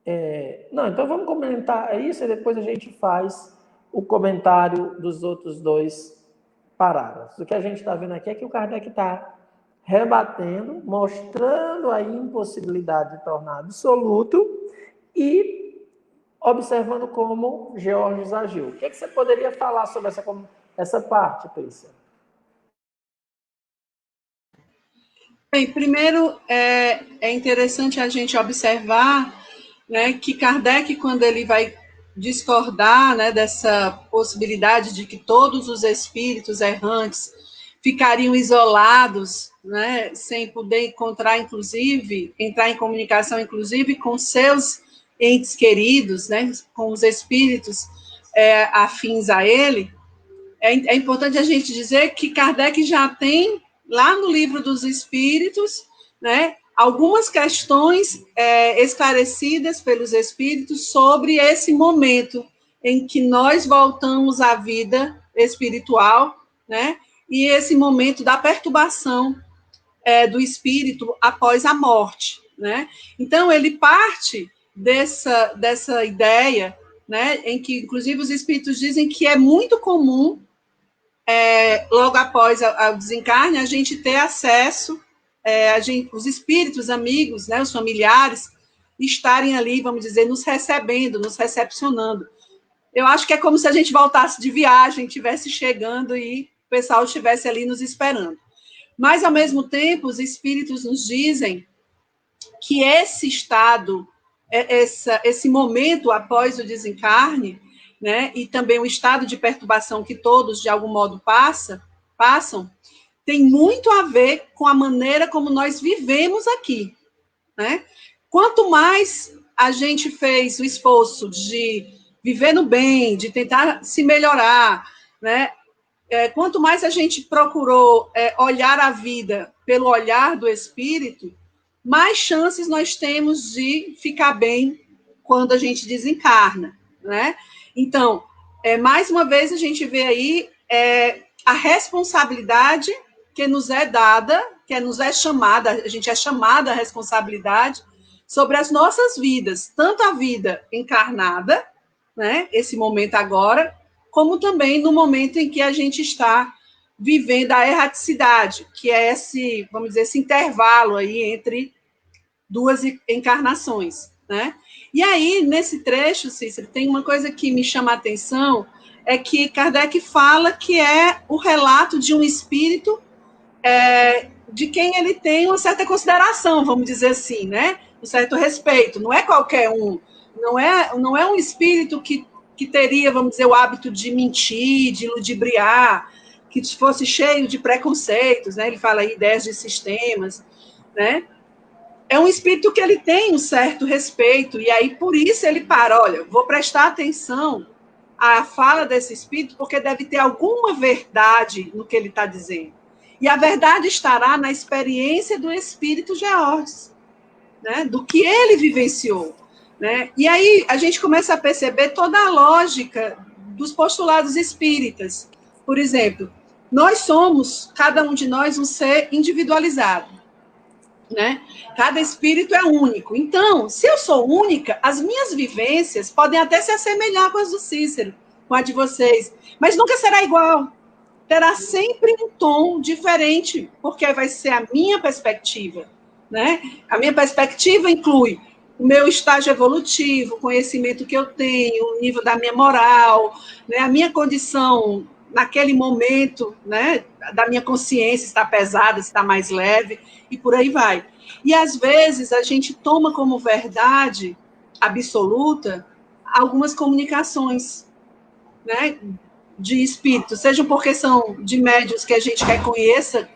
[SPEAKER 1] então vamos comentar isso e depois a gente faz o comentário dos outros dois parágrafos. O que a gente está vendo aqui é que o Kardec está rebatendo, mostrando a impossibilidade de tornar absoluto e observando como Georges agiu. O que você poderia falar sobre essa parte, Patrícia?
[SPEAKER 2] Bem, primeiro é interessante a gente observar, né, que Kardec, quando ele vai discordar, né, dessa possibilidade de que todos os espíritos errantes ficariam isolados, né, sem poder entrar em comunicação, inclusive, com seus entes queridos, né, com os espíritos afins a ele, é importante a gente dizer que Kardec já tem, lá no Livro dos Espíritos, né, algumas questões esclarecidas pelos Espíritos sobre esse momento em que nós voltamos à vida espiritual, né, e esse momento da perturbação do espírito após a morte, né? Então, ele parte dessa ideia, né, em que, inclusive, os espíritos dizem que é muito comum, logo após o desencarne, a gente ter acesso, os espíritos amigos, né, os familiares, estarem ali, vamos dizer, nos recebendo, nos recepcionando. Eu acho que é como se a gente voltasse de viagem, estivesse chegando e o pessoal estivesse ali nos esperando. Mas, ao mesmo tempo, os espíritos nos dizem que esse estado, esse momento após o desencarne, né, e também o estado de perturbação que todos, de algum modo, passam, tem muito a ver com a maneira como nós vivemos aqui, né? Quanto mais a gente fez o esforço de viver no bem, de tentar se melhorar, né? Quanto mais a gente procurou olhar a vida pelo olhar do espírito, mais chances nós temos de ficar bem quando a gente desencarna, né? Então, mais uma vez a gente vê aí a responsabilidade que nos é dada, que nos é chamada, a gente é chamada a responsabilidade sobre as nossas vidas, tanto a vida encarnada, né, esse momento agora, como também no momento em que a gente está vivendo a erraticidade, que é esse, vamos dizer, esse intervalo aí entre duas encarnações, né? E aí, nesse trecho, Cícero, tem uma coisa que me chama a atenção, é que Kardec fala que é o relato de um espírito de quem ele tem uma certa consideração, vamos dizer assim, né? Um certo respeito. Não é qualquer um, não é um espírito que teria, vamos dizer, o hábito de mentir, de ludibriar, que fosse cheio de preconceitos, né? Ele fala aí ideias de sistemas, né? É um espírito que ele tem um certo respeito, e aí por isso ele para, olha, vou prestar atenção à fala desse espírito, porque deve ter alguma verdade no que ele está dizendo. E a verdade estará na experiência do espírito Georges, né? Do que ele vivenciou, né? E aí a gente começa a perceber toda a lógica dos postulados espíritas. Por exemplo, nós somos, cada um de nós, um ser individualizado, né? Cada espírito é único. Então, se eu sou única, as minhas vivências podem até se assemelhar com as do Cícero, com a de vocês, mas nunca será igual. Terá sempre um tom diferente, porque vai ser a minha perspectiva, né? A minha perspectiva inclui o meu estágio evolutivo, o conhecimento que eu tenho, o nível da minha moral, né? A minha condição naquele momento, né? Da minha consciência, se está pesada, se está mais leve, e por aí vai. E às vezes a gente toma como verdade absoluta algumas comunicações, né? De espíritos, sejam porque são de médios que a gente reconheça,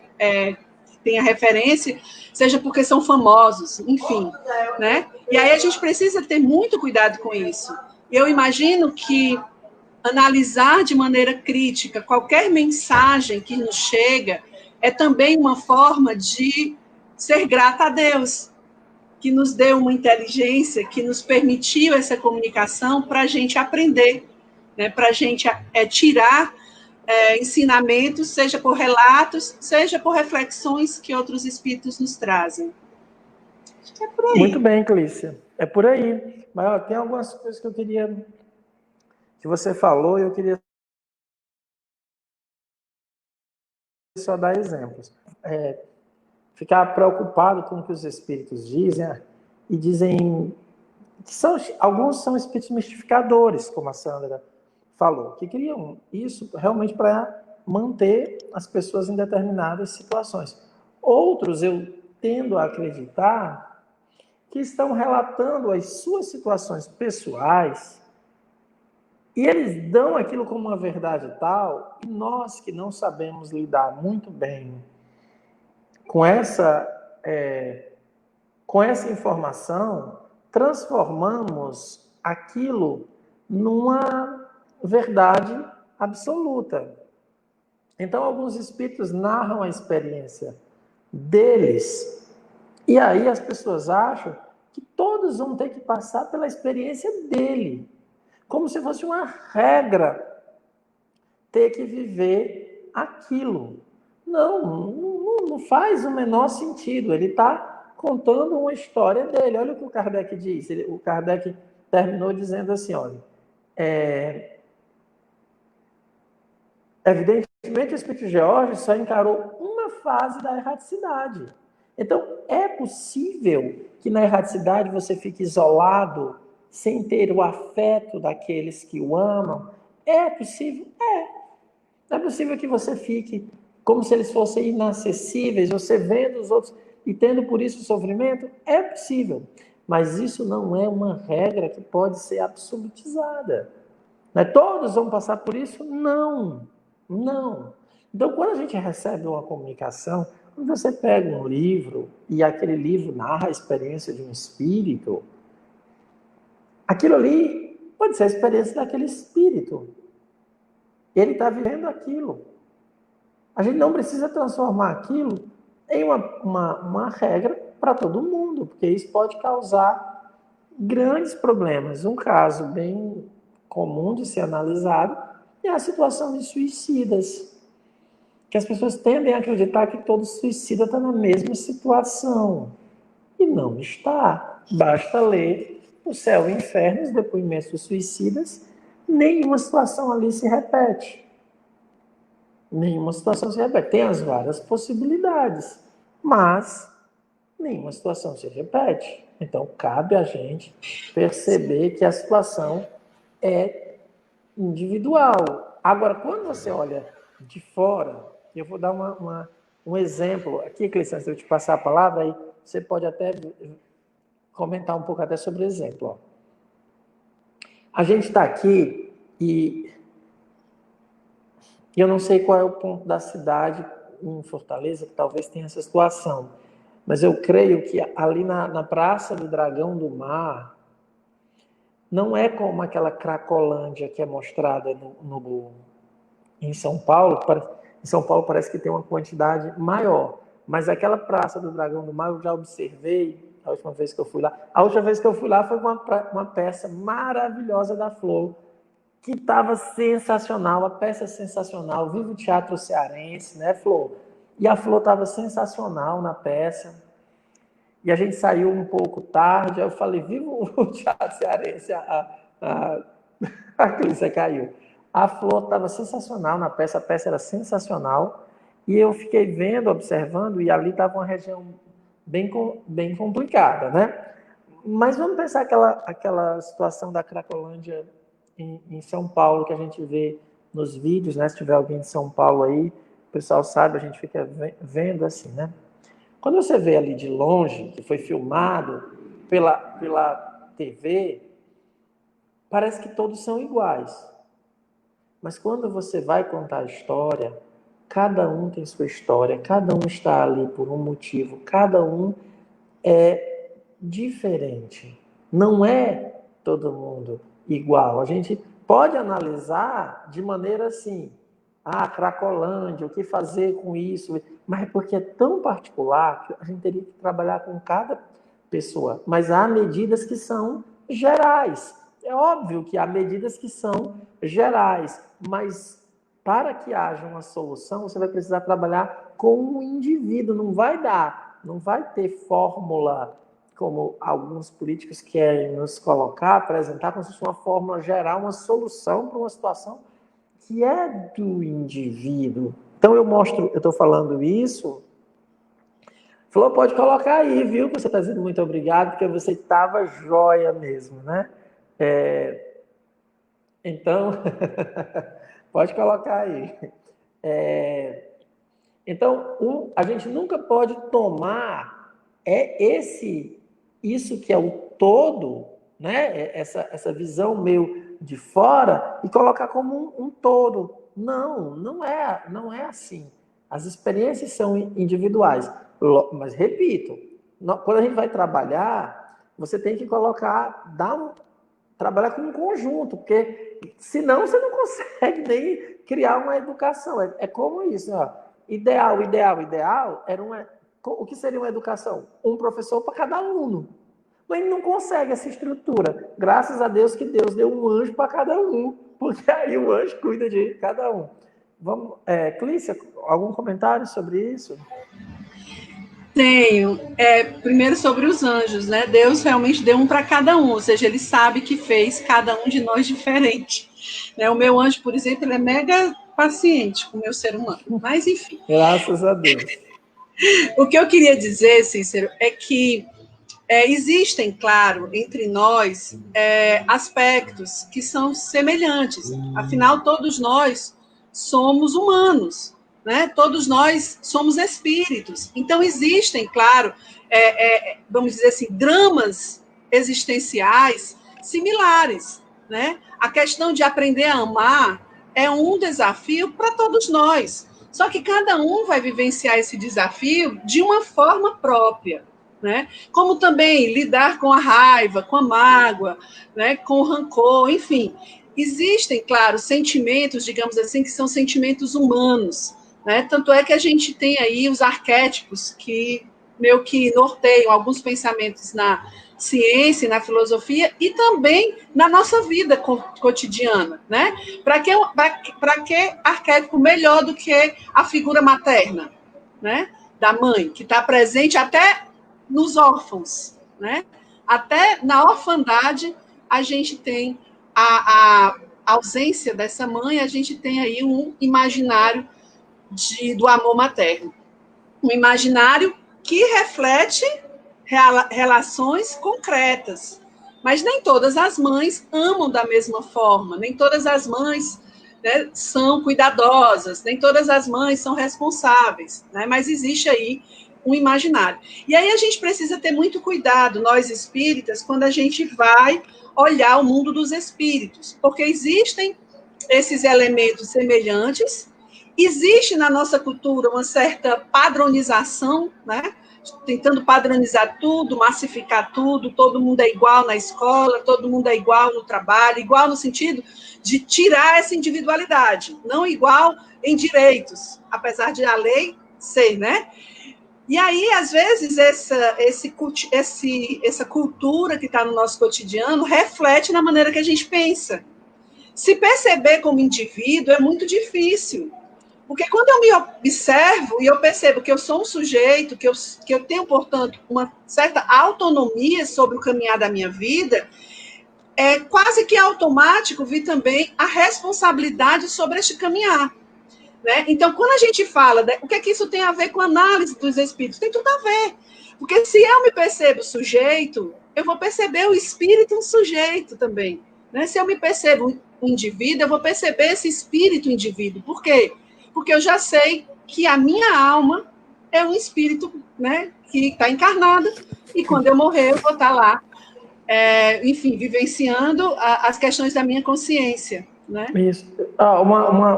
[SPEAKER 2] tenha referência, seja porque são famosos, enfim, né? E aí a gente precisa ter muito cuidado com isso. Eu imagino que analisar de maneira crítica qualquer mensagem que nos chega é também uma forma de ser grata a Deus, que nos deu uma inteligência, que nos permitiu essa comunicação para a gente aprender, né, para a gente tirar ensinamentos, seja por relatos, seja por reflexões que outros espíritos nos trazem. Acho que é por aí.
[SPEAKER 1] Muito bem, Clícia. É por aí. Mas ó, tem algumas coisas que eu queria... que você falou e eu queria só dar exemplos. Ficar preocupado com o que os espíritos dizem, e dizem que alguns são espíritos mistificadores, como a Sandra falou, que criam isso realmente para manter as pessoas em determinadas situações. Outros, eu tendo a acreditar que estão relatando as suas situações pessoais, e eles dão aquilo como uma verdade tal, e nós que não sabemos lidar muito bem com essa informação, transformamos aquilo numa verdade absoluta. Então, alguns espíritos narram a experiência deles, e aí as pessoas acham que todos vão ter que passar pela experiência dele, como se fosse uma regra ter que viver aquilo. Não faz o menor sentido. Ele está contando uma história dele. Olha o que o Kardec diz. O Kardec terminou dizendo assim, olha, evidentemente o Espírito George só encarou uma fase da erraticidade. Então, é possível que na erraticidade você fique isolado, sem ter o afeto daqueles que o amam? É possível? É possível que você fique como se eles fossem inacessíveis, você vendo os outros e tendo por isso sofrimento? É possível. Mas isso não é uma regra que pode ser absolutizada. Né? Todos vão passar por isso? Não. Então, quando a gente recebe uma comunicação, quando você pega um livro e aquele livro narra a experiência de um espírito, aquilo ali pode ser a experiência daquele espírito. Ele está vivendo aquilo. A gente não precisa transformar aquilo em uma regra para todo mundo, porque isso pode causar grandes problemas. Um caso bem comum de ser analisado é a situação de suicidas, que as pessoas tendem a acreditar que todo suicida está na mesma situação. E não está. Basta ler O Céu e o Inferno, os depoimentos dos suicidas, nenhuma situação ali se repete. Nenhuma situação se repete. Tem as várias possibilidades, mas nenhuma situação se repete. Então, cabe a gente perceber que a situação é individual. Agora, quando você olha de fora, eu vou dar um exemplo. Aqui, Cleiton, se eu te passar a palavra, aí você pode até comentar um pouco até sobre o exemplo. Ó. A gente está aqui e eu não sei qual é o ponto da cidade em Fortaleza, que talvez tenha essa situação, mas eu creio que ali na Praça do Dragão do Mar, não é como aquela Cracolândia que é mostrada em São Paulo. Em São Paulo parece que tem uma quantidade maior, mas aquela Praça do Dragão do Mar eu já observei a última vez que eu fui lá. A última vez que eu fui lá foi uma peça maravilhosa da Flor, que estava sensacional, a peça sensacional, viva o teatro cearense, né, Flor? E a Flor estava sensacional na peça, e a gente saiu um pouco tarde, aí eu falei, viva o teatro cearense, a Clícia caiu. A Flor estava sensacional na peça, a peça era sensacional, e eu fiquei vendo, observando, e ali estava uma região bem complicada, né? Mas vamos pensar aquela situação da Cracolândia em São Paulo, que a gente vê nos vídeos, né? Se tiver alguém de São Paulo aí, o pessoal sabe, a gente fica vendo assim, né? Quando você vê ali de longe, que foi filmado pela TV, parece que todos são iguais. Mas quando você vai contar a história, cada um tem sua história, cada um está ali por um motivo, cada um é diferente. Não é todo mundo igual. A gente pode analisar de maneira assim, Cracolândia, o que fazer com isso, mas é porque é tão particular que a gente teria que trabalhar com cada pessoa. Mas há medidas que são gerais. É óbvio que há medidas que são gerais, mas para que haja uma solução, você vai precisar trabalhar com o indivíduo, não vai ter fórmula como alguns políticos querem nos colocar, apresentar como se fosse uma fórmula geral, uma solução para uma situação que é do indivíduo. Então eu estou falando isso. Falou, pode colocar aí, viu? Você está dizendo muito obrigado, porque você estava joia mesmo, né? Então, pode colocar aí. Então, a gente nunca pode tomar isso que é o todo, né? Essa visão meio de fora e colocar como um todo. Não é assim. As experiências são individuais. Mas, repito, quando a gente vai trabalhar, você tem que colocar, trabalhar com um conjunto, porque senão você não consegue nem criar uma educação. É como isso, ó. Ideal era o que seria uma educação? Um professor para cada aluno. Mas ele não consegue essa estrutura. Graças a Deus que Deus deu um anjo para cada um, porque aí o anjo cuida de cada um. Vamos, Clícia, algum comentário sobre isso?
[SPEAKER 2] Tenho. Primeiro sobre os anjos, né? Deus realmente deu um para cada um, ou seja, ele sabe que fez cada um de nós diferente. Né? O meu anjo, por exemplo, ele é mega paciente com o meu ser humano. Mas, enfim.
[SPEAKER 1] Graças a Deus.
[SPEAKER 2] O que eu queria dizer, Cícero, é que existem, claro, entre nós aspectos que são semelhantes. Afinal, todos nós somos humanos, né? Todos nós somos espíritos. Então, existem, claro, vamos dizer assim, dramas existenciais similares, né? A questão de aprender a amar é um desafio para todos nós. Só que cada um vai vivenciar esse desafio de uma forma própria. Né? Como também lidar com a raiva, com a mágoa, né? Com o rancor, enfim. Existem, claro, sentimentos, digamos assim, que são sentimentos humanos. Né? Tanto é que a gente tem aí os arquétipos que meio que norteiam alguns pensamentos na ciência, na filosofia e também na nossa vida cotidiana. Né? Para que arquétipo melhor do que a figura materna, né? Da mãe, que está presente até nos órfãos, né? Até na orfandade a gente tem a ausência dessa mãe, a gente tem aí um imaginário do amor materno. Um imaginário que reflete relações concretas. Mas nem todas as mães amam da mesma forma, nem todas as mães, né, são cuidadosas, nem todas as mães são responsáveis, né? Mas existe aí um imaginário. E aí a gente precisa ter muito cuidado, nós espíritas, quando a gente vai olhar o mundo dos espíritos, porque existem esses elementos semelhantes, existe na nossa cultura uma certa padronização, né? Tentando padronizar tudo, massificar tudo, todo mundo é igual na escola, todo mundo é igual no trabalho, igual no sentido de tirar essa individualidade, não igual em direitos, apesar de a lei ser, né? E aí, às vezes, essa cultura que está no nosso cotidiano reflete na maneira que a gente pensa. Se perceber como indivíduo é muito difícil. Porque quando eu me observo e eu percebo que eu sou um sujeito, que eu tenho, portanto, uma certa autonomia sobre o caminhar da minha vida, é quase que automático vir também a responsabilidade sobre este caminhar. Né? Então, quando a gente fala, o que é que isso tem a ver com a análise dos espíritos? Tem tudo a ver. Porque se eu me percebo sujeito, eu vou perceber o espírito um sujeito também. Né? Se eu me percebo um indivíduo, eu vou perceber esse espírito indivíduo. Por quê? Porque eu já sei que a minha alma é um espírito, né, que está encarnado, e quando eu morrer, eu vou estar lá, enfim, vivenciando as questões da minha consciência. Né?
[SPEAKER 1] Isso.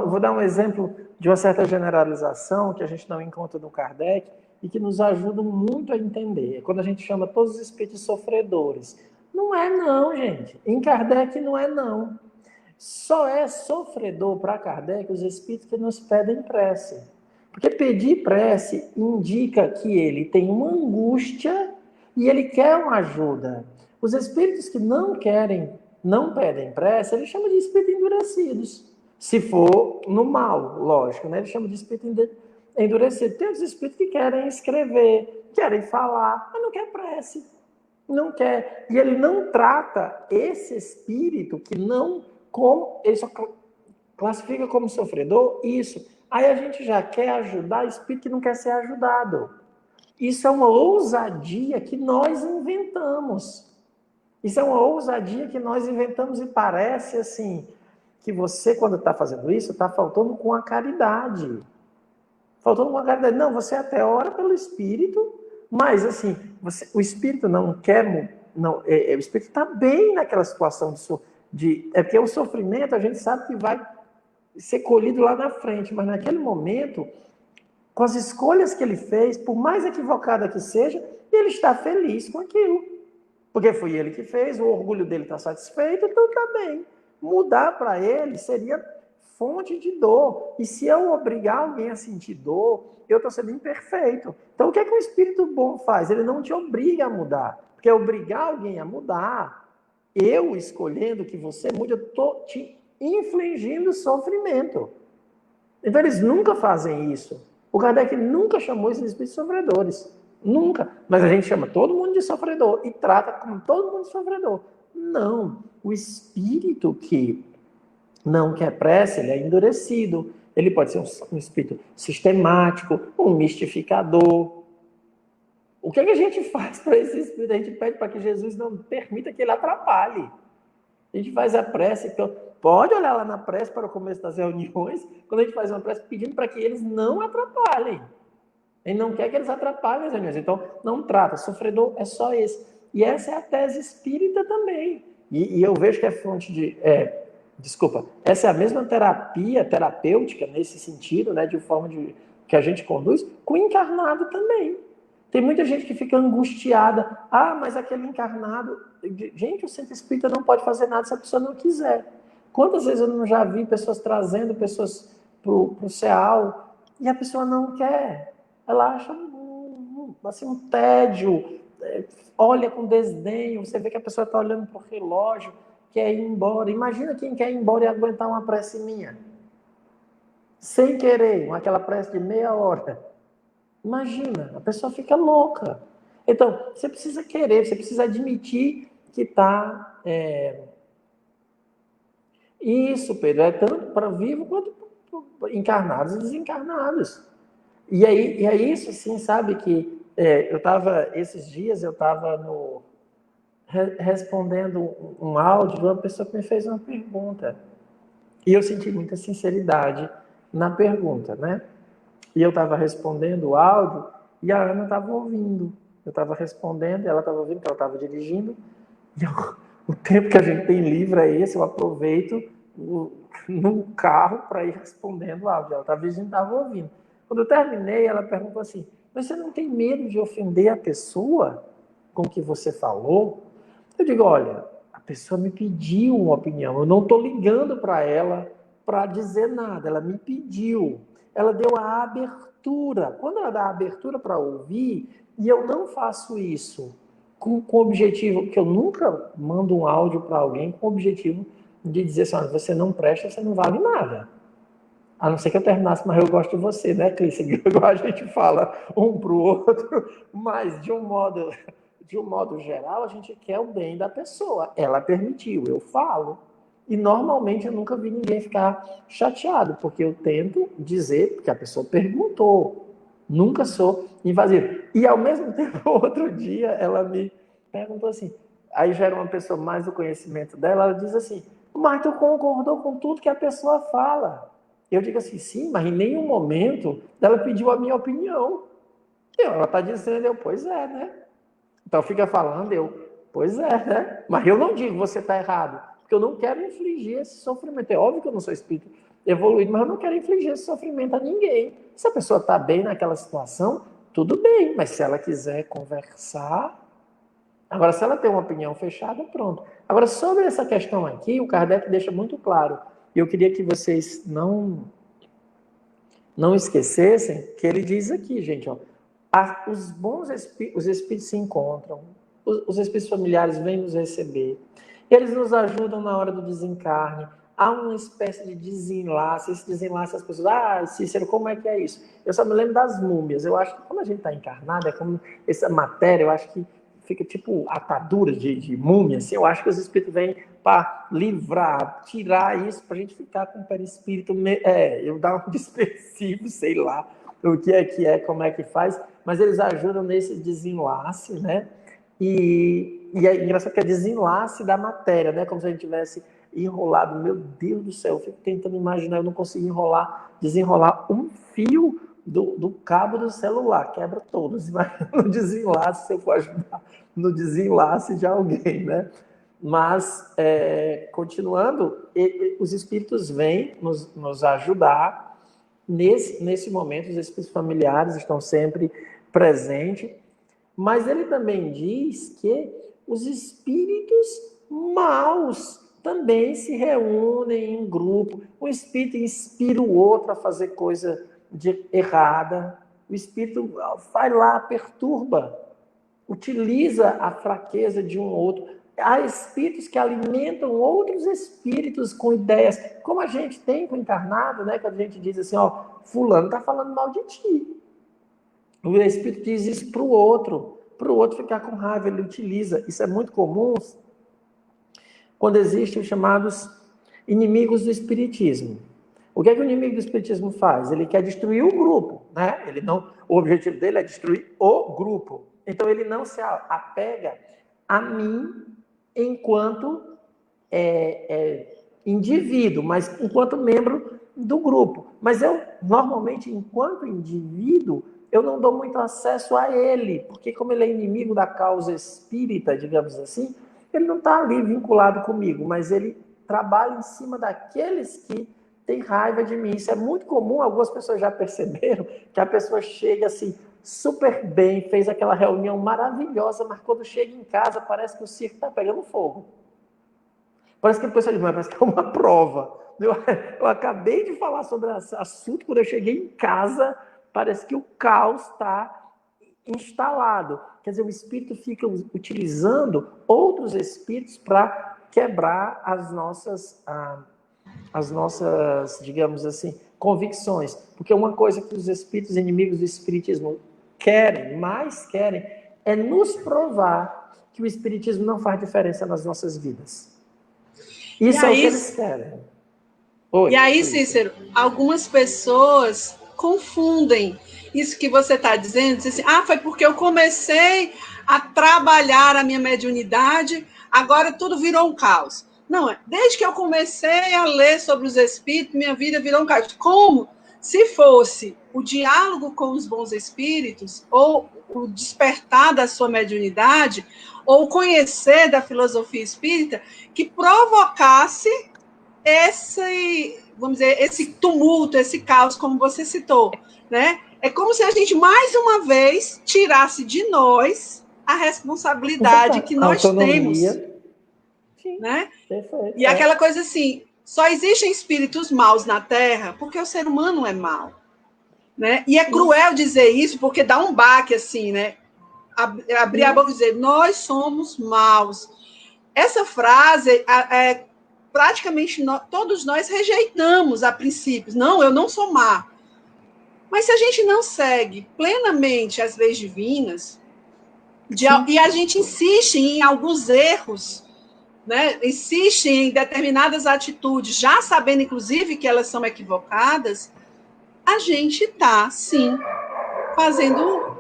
[SPEAKER 1] Vou dar um exemplo de uma certa generalização que a gente não encontra no Kardec e que nos ajuda muito a entender. É quando a gente chama todos os espíritos sofredores. Não é não, gente. Em Kardec não é não. Só é sofredor para Kardec os espíritos que nos pedem prece. Porque pedir prece indica que ele tem uma angústia e ele quer uma ajuda. Os espíritos que não pedem prece, ele chama de espíritos endurecidos. Se for no mal, lógico, né? Ele chama de espírito endurecido. Tem os espíritos que querem escrever, querem falar, mas não quer prece. Não quer. E ele não trata esse espírito que não, como ele só classifica como sofredor, isso. Aí a gente já quer ajudar espírito que não quer ser ajudado. Isso é uma ousadia que nós inventamos. Isso é uma ousadia que nós inventamos e parece assim, que você, quando está fazendo isso, está faltando com a caridade. Faltando com a caridade. Não, você até ora pelo espírito, mas assim, o espírito não quer... Não, o espírito está bem naquela situação é porque o sofrimento a gente sabe que vai ser colhido lá na frente, mas naquele momento, com as escolhas que ele fez, por mais equivocada que seja, ele está feliz com aquilo. Porque foi ele que fez, o orgulho dele está satisfeito, então está bem. Mudar para ele seria fonte de dor. E se eu obrigar alguém a sentir dor, eu estou sendo imperfeito. Então, o que é que o Espírito bom faz? Ele não te obriga a mudar. Porque obrigar alguém a mudar, eu escolhendo que você mude, eu estou te infligindo sofrimento. Então, eles nunca fazem isso. O Kardec nunca chamou esses espíritos sofredores. Nunca. Mas a gente chama todo mundo de sofredor e trata como todo mundo de sofredor. Não. O espírito que não quer prece, ele é endurecido. Ele pode ser um espírito sistemático, um mistificador. O que é que a gente faz para esse espírito? A gente pede para que Jesus não permita que ele atrapalhe. A gente faz a prece, então, pode olhar lá na prece para o começo das reuniões, quando a gente faz uma prece pedindo para que eles não atrapalhem. Ele não quer que eles atrapalhem as reuniões. Então, não trata. Sofredor é só esse. E essa é a tese espírita também. E eu vejo que é fonte de... essa é a mesma terapêutica, nesse sentido, né, de forma que a gente conduz, com o encarnado também. Tem muita gente que fica angustiada. Ah, mas aquele encarnado... Gente, o centro espírita não pode fazer nada se a pessoa não quiser. Quantas vezes eu não já vi pessoas trazendo pessoas para o CEAL e a pessoa não quer? Ela acha assim, um tédio, olha com desdenho, você vê que a pessoa está olhando para o relógio, quer ir embora. Imagina quem quer ir embora e aguentar uma prece minha. Sem querer, aquela prece de meia hora. Imagina, a pessoa fica louca. Então, você precisa querer, você precisa admitir que está... Isso, Pedro, é tanto para vivo quanto para encarnados e desencarnados. E é isso, assim, sabe, que esses dias eu estava respondendo um áudio de uma pessoa que me fez uma pergunta. E eu senti muita sinceridade na pergunta, né? E eu estava respondendo o áudio e a Ana estava ouvindo. Eu estava respondendo, ela estava ouvindo, porque ela estava dirigindo. E o tempo que a gente tem livre é esse, eu aproveito no carro para ir respondendo o áudio. Ela estava dirigindo, estava ouvindo. Quando eu terminei, ela perguntou assim, mas você não tem medo de ofender a pessoa com que você falou? Eu digo, olha, a pessoa me pediu uma opinião, eu não estou ligando para ela para dizer nada, ela me pediu. Ela deu a abertura. Quando ela dá a abertura para ouvir, e eu não faço isso com o objetivo, que eu nunca mando um áudio para alguém com o objetivo de dizer assim, você não presta, você não vale nada. A não ser que eu terminasse, mas eu gosto de você, né, Clícia? Igual a gente fala um para o outro, mas de um modo geral, a gente quer o bem da pessoa. Ela permitiu, eu falo. E normalmente eu nunca vi ninguém ficar chateado, porque eu tento dizer, porque a pessoa perguntou. Nunca sou invasivo. E ao mesmo tempo, outro dia, ela me perguntou assim, aí já era uma pessoa mais do conhecimento dela, ela diz assim, mas tu concordou com tudo que a pessoa fala. Eu digo assim, sim, mas em nenhum momento ela pediu a minha opinião. Ela está dizendo, pois é, né? Então fica falando, pois é, né? Mas eu não digo, você está errado. Porque eu não quero infligir esse sofrimento. É óbvio que eu não sou espírito evoluído, mas eu não quero infligir esse sofrimento a ninguém. Se a pessoa está bem naquela situação, tudo bem. Mas se ela quiser conversar... Agora, se ela tem uma opinião fechada, pronto. Agora, sobre essa questão aqui, o Kardec deixa muito claro. E eu queria que vocês não esquecessem que ele diz aqui, gente, ó, os bons os espíritos se encontram, os espíritos familiares vêm nos receber, eles nos ajudam na hora do desencarne, há uma espécie de desenlace, esse desenlace as pessoas, Cícero, como é que é isso? Eu só me lembro das múmias, eu acho que quando a gente está encarnado, é como essa matéria, eu acho que fica tipo atadura de múmia, assim, eu acho que os espíritos vêm para livrar, tirar isso, para a gente ficar com o perispírito, eu dar um dispersivo, sei lá, o que é, como é que faz, mas eles ajudam nesse desenlace, né? E é engraçado que é desenlace da matéria, né? Como se a gente tivesse enrolado, meu Deus do céu, eu fico tentando imaginar, eu não consigo desenrolar um fio do cabo do celular, quebra todos, imagina no desenlace, se eu for ajudar no desenlace de alguém, né? Mas, continuando, os espíritos vêm nos ajudar, nesse momento, os espíritos familiares estão sempre presentes, mas ele também diz que os espíritos maus também se reúnem em grupo. O espírito inspira o outro a fazer coisa errada. O espírito vai lá, perturba, utiliza a fraqueza de um outro. Há espíritos que alimentam outros espíritos com ideias, como a gente tem com o encarnado, né? Quando a gente diz assim, ó, fulano está falando mal de ti. O espírito diz isso para o outro ficar com raiva, ele utiliza. Isso é muito comum quando existem os chamados inimigos do espiritismo. O que é que o inimigo do espiritismo faz? Ele quer destruir o grupo, né? O objetivo dele é destruir o grupo. Então ele não se apega a mim enquanto indivíduo, mas enquanto membro do grupo. Mas eu, normalmente, enquanto indivíduo, eu não dou muito acesso a ele, porque como ele é inimigo da causa espírita, digamos assim, ele não está ali vinculado comigo, mas ele trabalha em cima daqueles que têm raiva de mim. Isso é muito comum, algumas pessoas já perceberam que a pessoa chega assim, super bem, fez aquela reunião maravilhosa, mas quando chega em casa parece que o circo está pegando fogo. Parece que a pessoa diz, mas parece que é uma prova. Eu acabei de falar sobre esse assunto, quando eu cheguei em casa, parece que o caos está instalado. Quer dizer, o espírito fica utilizando outros espíritos para quebrar as nossas, digamos assim, convicções. Porque uma coisa que os espíritos inimigos do espiritismo mais querem, é nos provar que o espiritismo não faz diferença nas nossas vidas. Isso é o que eles querem.
[SPEAKER 2] E aí, Cícero, algumas pessoas confundem isso que você está dizendo, dizem assim, foi porque eu comecei a trabalhar a minha mediunidade, agora tudo virou um caos. Não, desde que eu comecei a ler sobre os espíritos, minha vida virou um caos. Como se fosse o diálogo com os bons espíritos, ou o despertar da sua mediunidade, ou conhecer da filosofia espírita, que provocasse esse tumulto, esse caos, como você citou, né? É como se a gente, mais uma vez, tirasse de nós a responsabilidade que nós temos.
[SPEAKER 1] Sim,
[SPEAKER 2] né? Perfeito, e aquela coisa assim, só existem espíritos maus na Terra porque o ser humano é mau. Né? E é cruel dizer isso, porque dá um baque assim, né? Abrir a boca e dizer, nós somos maus. Essa frase praticamente todos nós rejeitamos a princípio. Não, eu não sou má. Mas se a gente não segue plenamente as leis divinas, e a gente insiste em alguns erros, né? Insiste em determinadas atitudes, já sabendo, inclusive, que elas são equivocadas, a gente está, sim, fazendo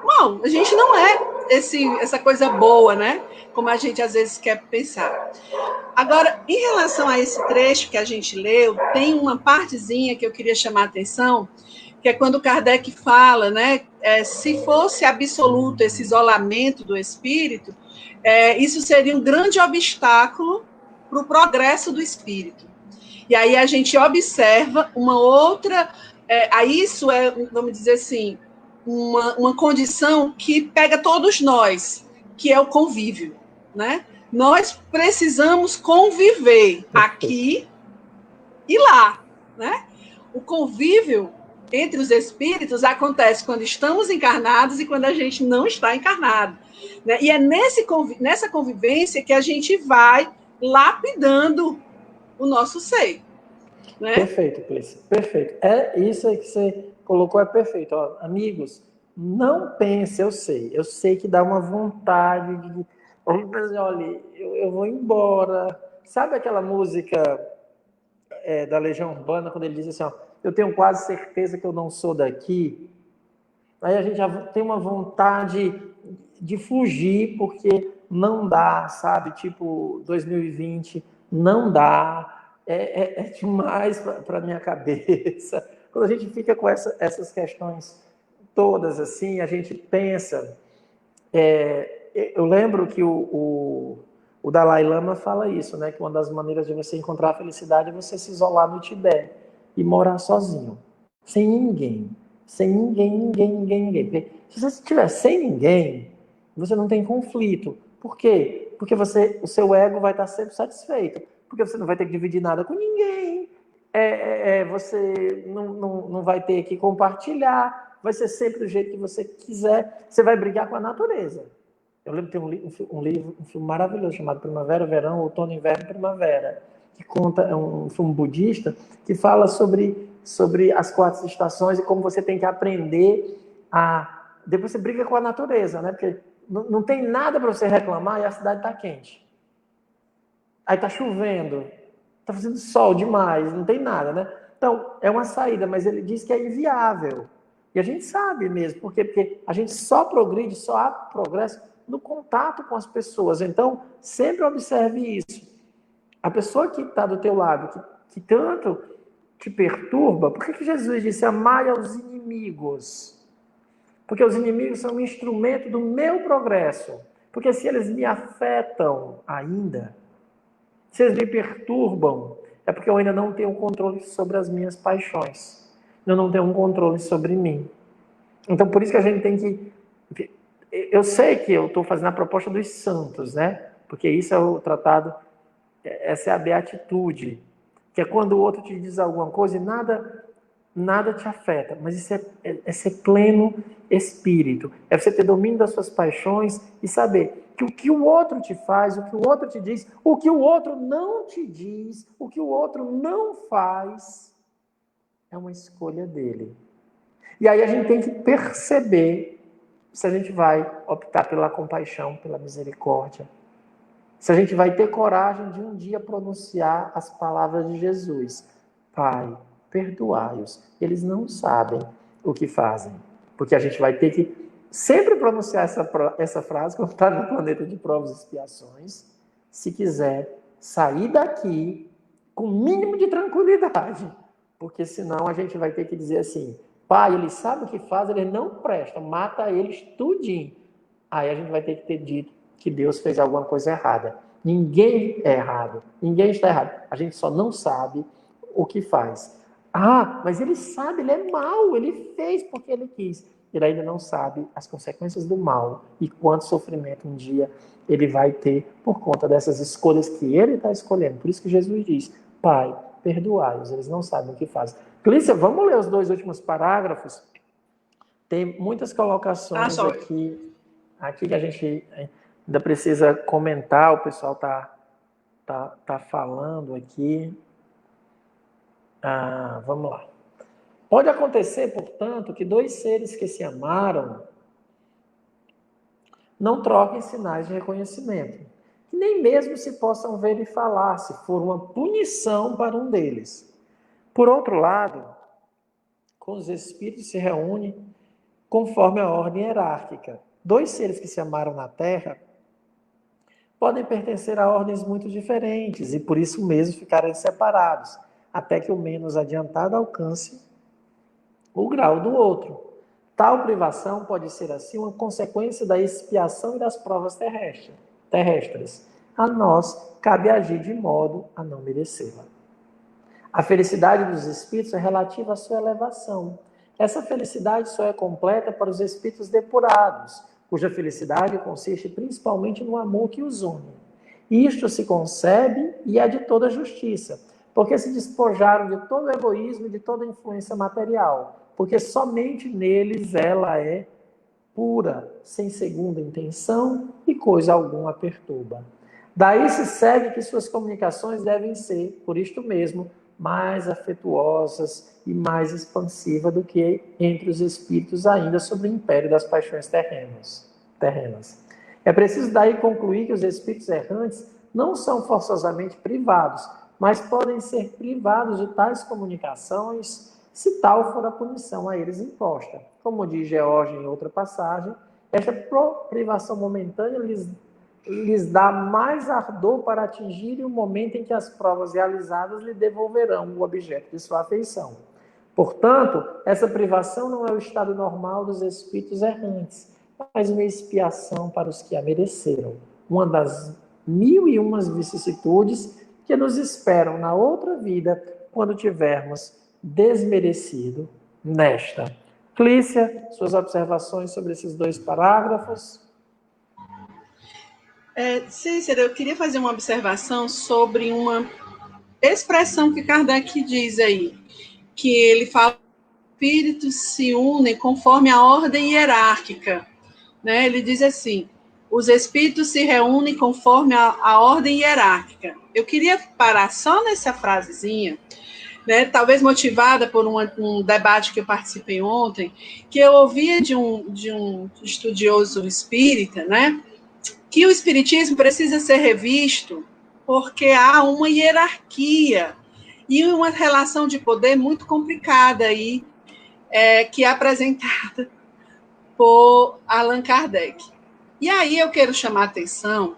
[SPEAKER 2] mal. A gente não é essa coisa boa, né? Como a gente às vezes quer pensar. Agora, em relação a esse trecho que a gente leu, tem uma partezinha que eu queria chamar a atenção, que é quando Kardec fala, né? Se fosse absoluto esse isolamento do espírito, isso seria um grande obstáculo para o progresso do espírito. E aí a gente observa uma outra... isso é, vamos dizer assim, uma condição que pega todos nós, que é o convívio, né? Nós precisamos conviver aqui e lá, né? O convívio entre os espíritos acontece quando estamos encarnados e quando a gente não está encarnado. Né? E é nessa convivência que a gente vai lapidando o nosso ser. Né?
[SPEAKER 1] Perfeito, Cleice, perfeito. Isso aí que você colocou é perfeito. Ó, amigos, não pense, eu sei que dá uma vontade de... Olha, eu vou embora. Sabe aquela música da Legião Urbana, quando ele diz assim, ó, eu tenho quase certeza que eu não sou daqui? Aí a gente já tem uma vontade de fugir, porque não dá, sabe? Tipo, 2020, não dá. É demais para minha cabeça. Quando a gente fica com essas questões todas assim, a gente pensa... eu lembro que o Dalai Lama fala isso, né? Que uma das maneiras de você encontrar a felicidade é você se isolar no Tibete e morar sozinho, sem ninguém. Sem ninguém. Porque se você estiver sem ninguém, você não tem conflito. Por quê? Porque o seu ego vai estar sempre satisfeito. Porque você não vai ter que dividir nada com ninguém. Você não vai ter que compartilhar. Vai ser sempre do jeito que você quiser. Você vai brigar com a natureza. Eu lembro que tem um filme maravilhoso chamado Primavera, Verão, Outono, Inverno, Primavera, que conta, é um filme budista, que fala sobre as 4 estações e como você tem que aprender a... Depois você briga com a natureza, né? Porque não tem nada para você reclamar e a cidade está quente. Aí está chovendo, está fazendo sol demais, não tem nada, né? Então, é uma saída, mas ele diz que é inviável. E a gente sabe mesmo, por quê? Porque a gente só progride, só há progresso no contato com as pessoas. Então, sempre observe isso. A pessoa que está do teu lado, que tanto te perturba, por que Jesus disse amai aos inimigos? Porque os inimigos são um instrumento do meu progresso. Porque se eles me afetam ainda, se eles me perturbam, é porque eu ainda não tenho controle sobre as minhas paixões. Eu não tenho um controle sobre mim. Então, por isso que a gente tem que... Eu sei que eu estou fazendo a proposta dos santos, né? Porque isso é o tratado, essa é a beatitude, que é quando o outro te diz alguma coisa e nada te afeta, mas isso é ser pleno espírito, é você ter domínio das suas paixões e saber que o que o outro te faz, o que o outro te diz, o que o outro não te diz, o que o outro não faz, é uma escolha dele. E aí a gente tem que perceber se a gente vai optar pela compaixão, pela misericórdia, se a gente vai ter coragem de um dia pronunciar as palavras de Jesus: Pai, perdoai-os, eles não sabem o que fazem. Porque a gente vai ter que sempre pronunciar essa frase quando está no planeta de provas e expiações, se quiser sair daqui com o mínimo de tranquilidade. Porque senão a gente vai ter que dizer assim: Pai, eles sabem o que fazem, eles não prestam, mata eles tudinho. Aí a gente vai ter que ter dito que Deus fez alguma coisa errada. Ninguém é errado, ninguém está errado. A gente só não sabe o que faz. Ah, mas ele sabe, ele é mau, ele fez porque ele quis. Ele ainda não sabe as consequências do mal e quanto sofrimento um dia ele vai ter por conta dessas escolhas que ele está escolhendo. Por isso que Jesus diz: Pai, perdoai-os, eles não sabem o que fazem. Clícia, vamos ler os 2 últimos parágrafos? Tem muitas colocações aqui que a gente ainda precisa comentar, o pessoal tá falando aqui. Vamos lá. Pode acontecer, portanto, que 2 seres que se amaram não troquem sinais de reconhecimento, que nem mesmo se possam ver e falar, se for uma punição para um deles. Por outro lado, com os espíritos se reúne conforme a ordem hierárquica. 2 seres que se amaram na Terra podem pertencer a ordens muito diferentes e por isso mesmo ficarem separados, até que o menos adiantado alcance o grau do outro. Tal privação pode ser assim uma consequência da expiação e das provas terrestres. A nós cabe agir de modo a não merecê-la. A felicidade dos espíritos é relativa à sua elevação. Essa felicidade só é completa para os espíritos depurados, cuja felicidade consiste principalmente no amor que os une. Isto se concebe e é de toda justiça, porque se despojaram de todo egoísmo e de toda influência material, porque somente neles ela é pura, sem segunda intenção e coisa alguma a perturba. Daí se segue que suas comunicações devem ser, por isto mesmo, mais afetuosas e mais expansivas do que entre os espíritos ainda sob o império das paixões terrenas. É preciso daí concluir que os espíritos errantes não são forçosamente privados, mas podem ser privados de tais comunicações se tal for a punição a eles imposta. Como diz George em outra passagem, esta privação momentânea lhes dá mais ardor para atingirem o momento em que as provas realizadas lhe devolverão o objeto de sua afeição. Portanto, essa privação não é o estado normal dos espíritos errantes, mas uma expiação para os que a mereceram. Uma das 1001 vicissitudes que nos esperam na outra vida, quando tivermos desmerecido nesta. Clícia, suas observações sobre esses 2 parágrafos?
[SPEAKER 2] Cícera, eu queria fazer uma observação sobre uma expressão que Kardec diz aí, que ele fala que os espíritos se unem conforme a ordem hierárquica, né? Ele diz assim, os espíritos se reúnem conforme a ordem hierárquica. Eu queria parar só nessa frasezinha, né? Talvez motivada por um debate que eu participei ontem, que eu ouvia de um estudioso espírita, né? Que o espiritismo precisa ser revisto porque há uma hierarquia e uma relação de poder muito complicada aí, que é apresentada por Allan Kardec. E aí eu quero chamar a atenção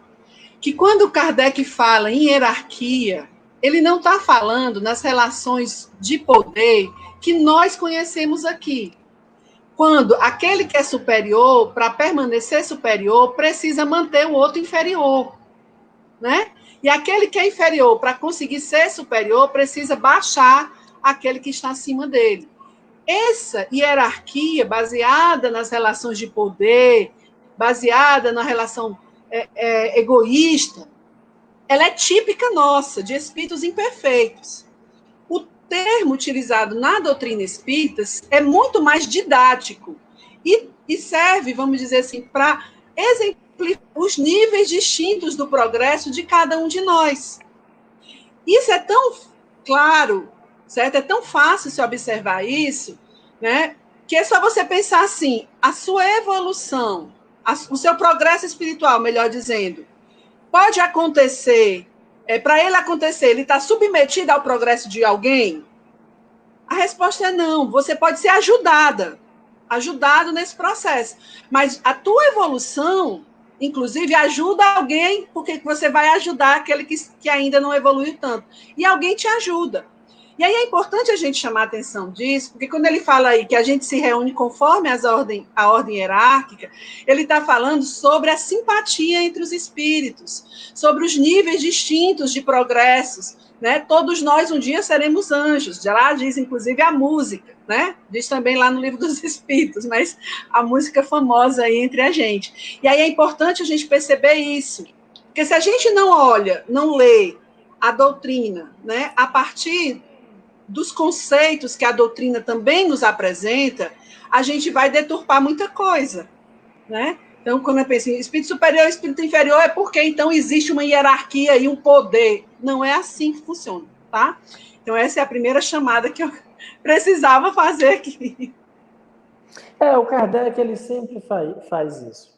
[SPEAKER 2] que quando Kardec fala em hierarquia, ele não está falando nas relações de poder que nós conhecemos aqui. Quando aquele que é superior, para permanecer superior, precisa manter o outro inferior, né? E aquele que é inferior, para conseguir ser superior, precisa baixar aquele que está acima dele. Essa hierarquia baseada nas relações de poder, baseada na relação egoísta, ela é típica nossa, de espíritos imperfeitos. O termo utilizado na doutrina espírita é muito mais didático e serve, vamos dizer assim, para exemplificar os níveis distintos do progresso de cada um de nós. Isso é tão claro, certo? É tão fácil se observar isso, né? Que é só você pensar assim, a sua evolução, o seu progresso espiritual, melhor dizendo, pode acontecer, para ele acontecer, ele está submetido ao progresso de alguém? A resposta é não. Você pode ser ajudado nesse processo. Mas a tua evolução, inclusive, ajuda alguém, porque você vai ajudar aquele que ainda não evoluiu tanto. E alguém te ajuda. E aí é importante a gente chamar a atenção disso, porque quando ele fala aí que a gente se reúne conforme a ordem hierárquica, ele está falando sobre a simpatia entre os espíritos, sobre os níveis distintos de progressos, né? Todos nós um dia seremos anjos, já lá diz inclusive a música, né? Diz também lá no Livro dos Espíritos, mas a música famosa aí entre a gente. E aí é importante a gente perceber isso, porque se a gente não olha, não lê a doutrina, né, a partir dos conceitos que a doutrina também nos apresenta, a gente vai deturpar muita coisa, né? Então, quando eu penso em espírito superior e espírito inferior, é porque então existe uma hierarquia e um poder. Não é assim que funciona, tá? Então, essa é a primeira chamada que eu precisava fazer aqui.
[SPEAKER 1] O Kardec, ele sempre faz isso.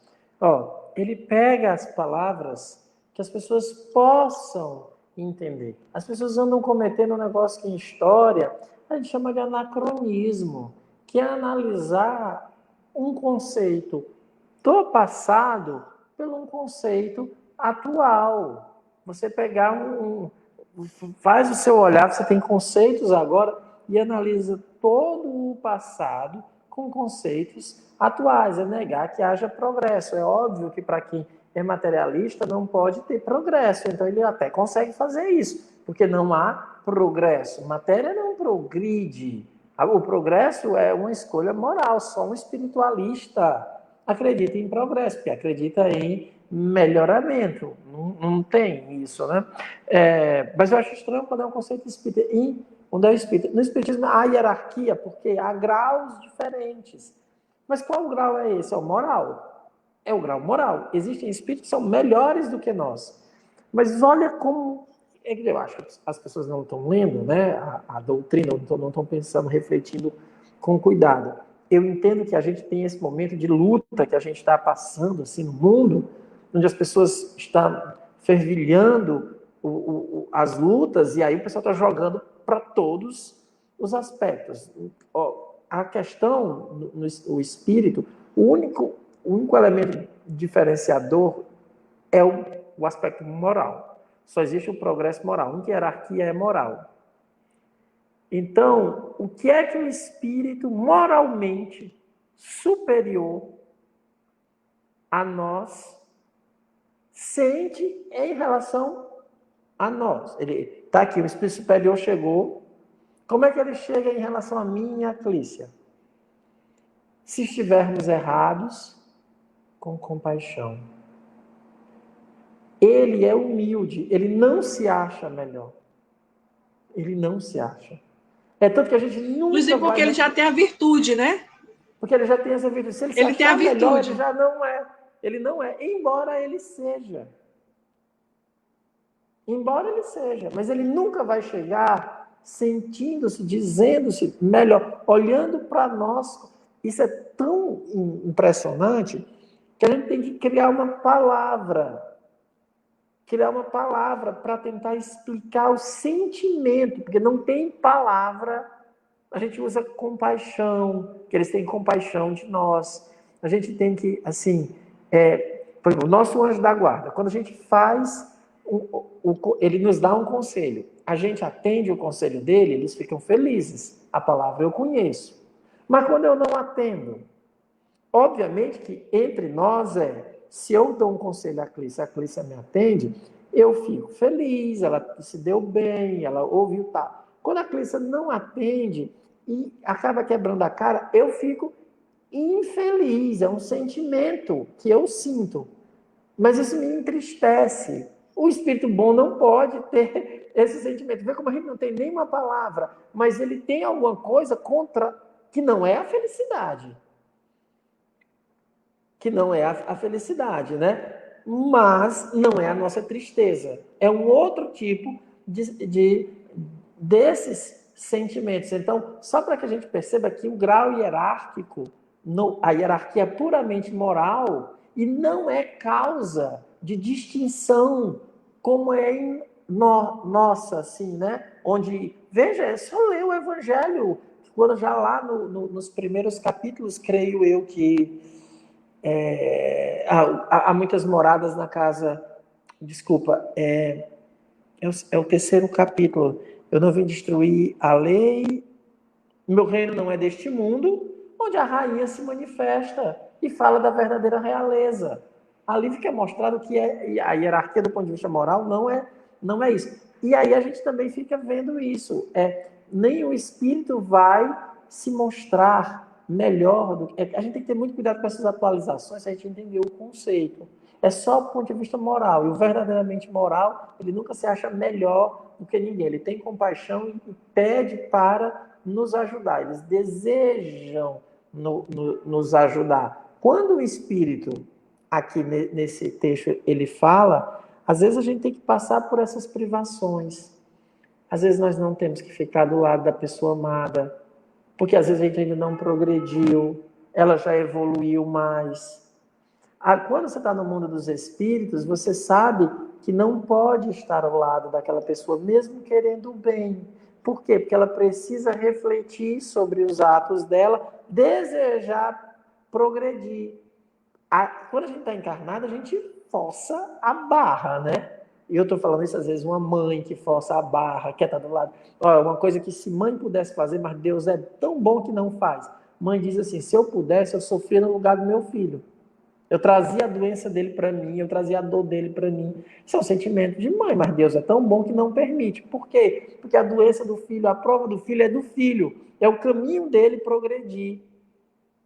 [SPEAKER 1] Ele pega as palavras que as pessoas possam entender. As pessoas andam cometendo um negócio que em história a gente chama de anacronismo, que é analisar um conceito do passado pelo um conceito atual. Você pegar faz o seu olhar, você tem conceitos agora e analisa todo o passado com conceitos atuais. É negar que haja progresso. É óbvio que para quem é materialista não pode ter progresso, então ele até consegue fazer isso, porque não há progresso. Matéria não progride. O progresso é uma escolha moral, só um espiritualista acredita em progresso, porque acredita em melhoramento. Não tem isso, né? Mas eu acho estranho quando é um conceito espírita. Quando é espírita. No espiritismo há hierarquia, porque há graus diferentes. Mas qual grau é esse? É o moral. É o grau moral. Existem espíritos que são melhores do que nós. Mas olha como... Eu acho que as pessoas não estão lendo, né, a doutrina, não estão pensando, refletindo com cuidado. Eu entendo que a gente tem esse momento de luta que a gente está passando assim, no mundo, onde as pessoas estão fervilhando as lutas, e aí o pessoal está jogando para todos os aspectos. A questão, o espírito, o único elemento diferenciador é o aspecto moral. Só existe o progresso moral. A única hierarquia é moral. Então, o que é que o espírito moralmente superior a nós sente em relação a nós? Ele está aqui, o espírito superior chegou. Como é que ele chega em relação a mim e a Clícia? Se estivermos errados, com compaixão. ele é humilde, ele não se acha melhor. Ele não se acha. É tanto que a gente nunca
[SPEAKER 2] Inclusive porque
[SPEAKER 1] vai...
[SPEAKER 2] ele já tem a virtude, né?
[SPEAKER 1] Porque ele já tem essa virtude. Se ele se
[SPEAKER 2] Ele tem a
[SPEAKER 1] achar melhor,
[SPEAKER 2] virtude.
[SPEAKER 1] ele já não é. Ele não é, embora ele seja. Embora ele seja. Mas ele nunca vai chegar sentindo-se, dizendo-se melhor, olhando para nós. Isso é tão impressionante que a gente tem que criar uma palavra para tentar explicar o sentimento, porque não tem palavra. A gente usa compaixão, que eles têm compaixão de nós. A gente tem que, assim, por exemplo, o nosso anjo da guarda, quando a gente faz, ele nos dá um conselho, a gente atende o conselho dele, eles ficam felizes. A palavra eu conheço. Mas quando eu não atendo, obviamente que entre nós se eu dou um conselho à Clícia, a Clícia me atende, eu fico feliz, ela se deu bem, ela ouviu, tá. Quando a Clícia não atende e acaba quebrando a cara, eu fico infeliz, é um sentimento que eu sinto. Mas isso me entristece. O espírito bom não pode ter esse sentimento. Vê como a gente não tem nenhuma palavra, mas ele tem alguma coisa contra, que não é a felicidade. Que não é a felicidade, né? Mas não é a nossa tristeza. É um outro tipo desses sentimentos. Então, só para que a gente perceba que o grau hierárquico, a hierarquia é puramente moral e não é causa de distinção, como é em nossa, assim, né? Onde, veja, é só ler o Evangelho, quando já lá nos primeiros capítulos, creio eu que há muitas moradas na casa, desculpa, é o terceiro capítulo. Eu não vim destruir a lei, meu reino não é deste mundo, onde a rainha se manifesta e fala da verdadeira realeza. Ali fica mostrado que a hierarquia do ponto de vista moral não é isso. E aí a gente também fica vendo isso. Nem o espírito vai se mostrar melhor. A gente tem que ter muito cuidado com essas atualizações, se a gente entender o conceito. É só do ponto de vista moral. E o verdadeiramente moral, ele nunca se acha melhor do que ninguém. Ele tem compaixão e pede para nos ajudar. Eles desejam nos ajudar. Quando o Espírito, aqui nesse texto, ele fala, às vezes a gente tem que passar por essas privações. Às vezes nós não temos que ficar do lado da pessoa amada, porque às vezes a gente ainda não progrediu, ela já evoluiu mais. Quando você está no mundo dos espíritos, você sabe que não pode estar ao lado daquela pessoa, mesmo querendo o bem. Por quê? Porque ela precisa refletir sobre os atos dela, desejar progredir. Quando a gente está encarnado, a gente força a barra, né? E eu estou falando isso, às vezes, uma mãe que força a barra, quer estar do lado. Olha, uma coisa que se mãe pudesse fazer, mas Deus é tão bom que não faz. Mãe diz assim, se eu pudesse, eu sofria no lugar do meu filho. Eu trazia a doença dele para mim, eu trazia a dor dele para mim. Isso é um sentimento de mãe, mas Deus é tão bom que não permite. Por quê? Porque a doença do filho, a prova do filho é do filho. É o caminho dele progredir.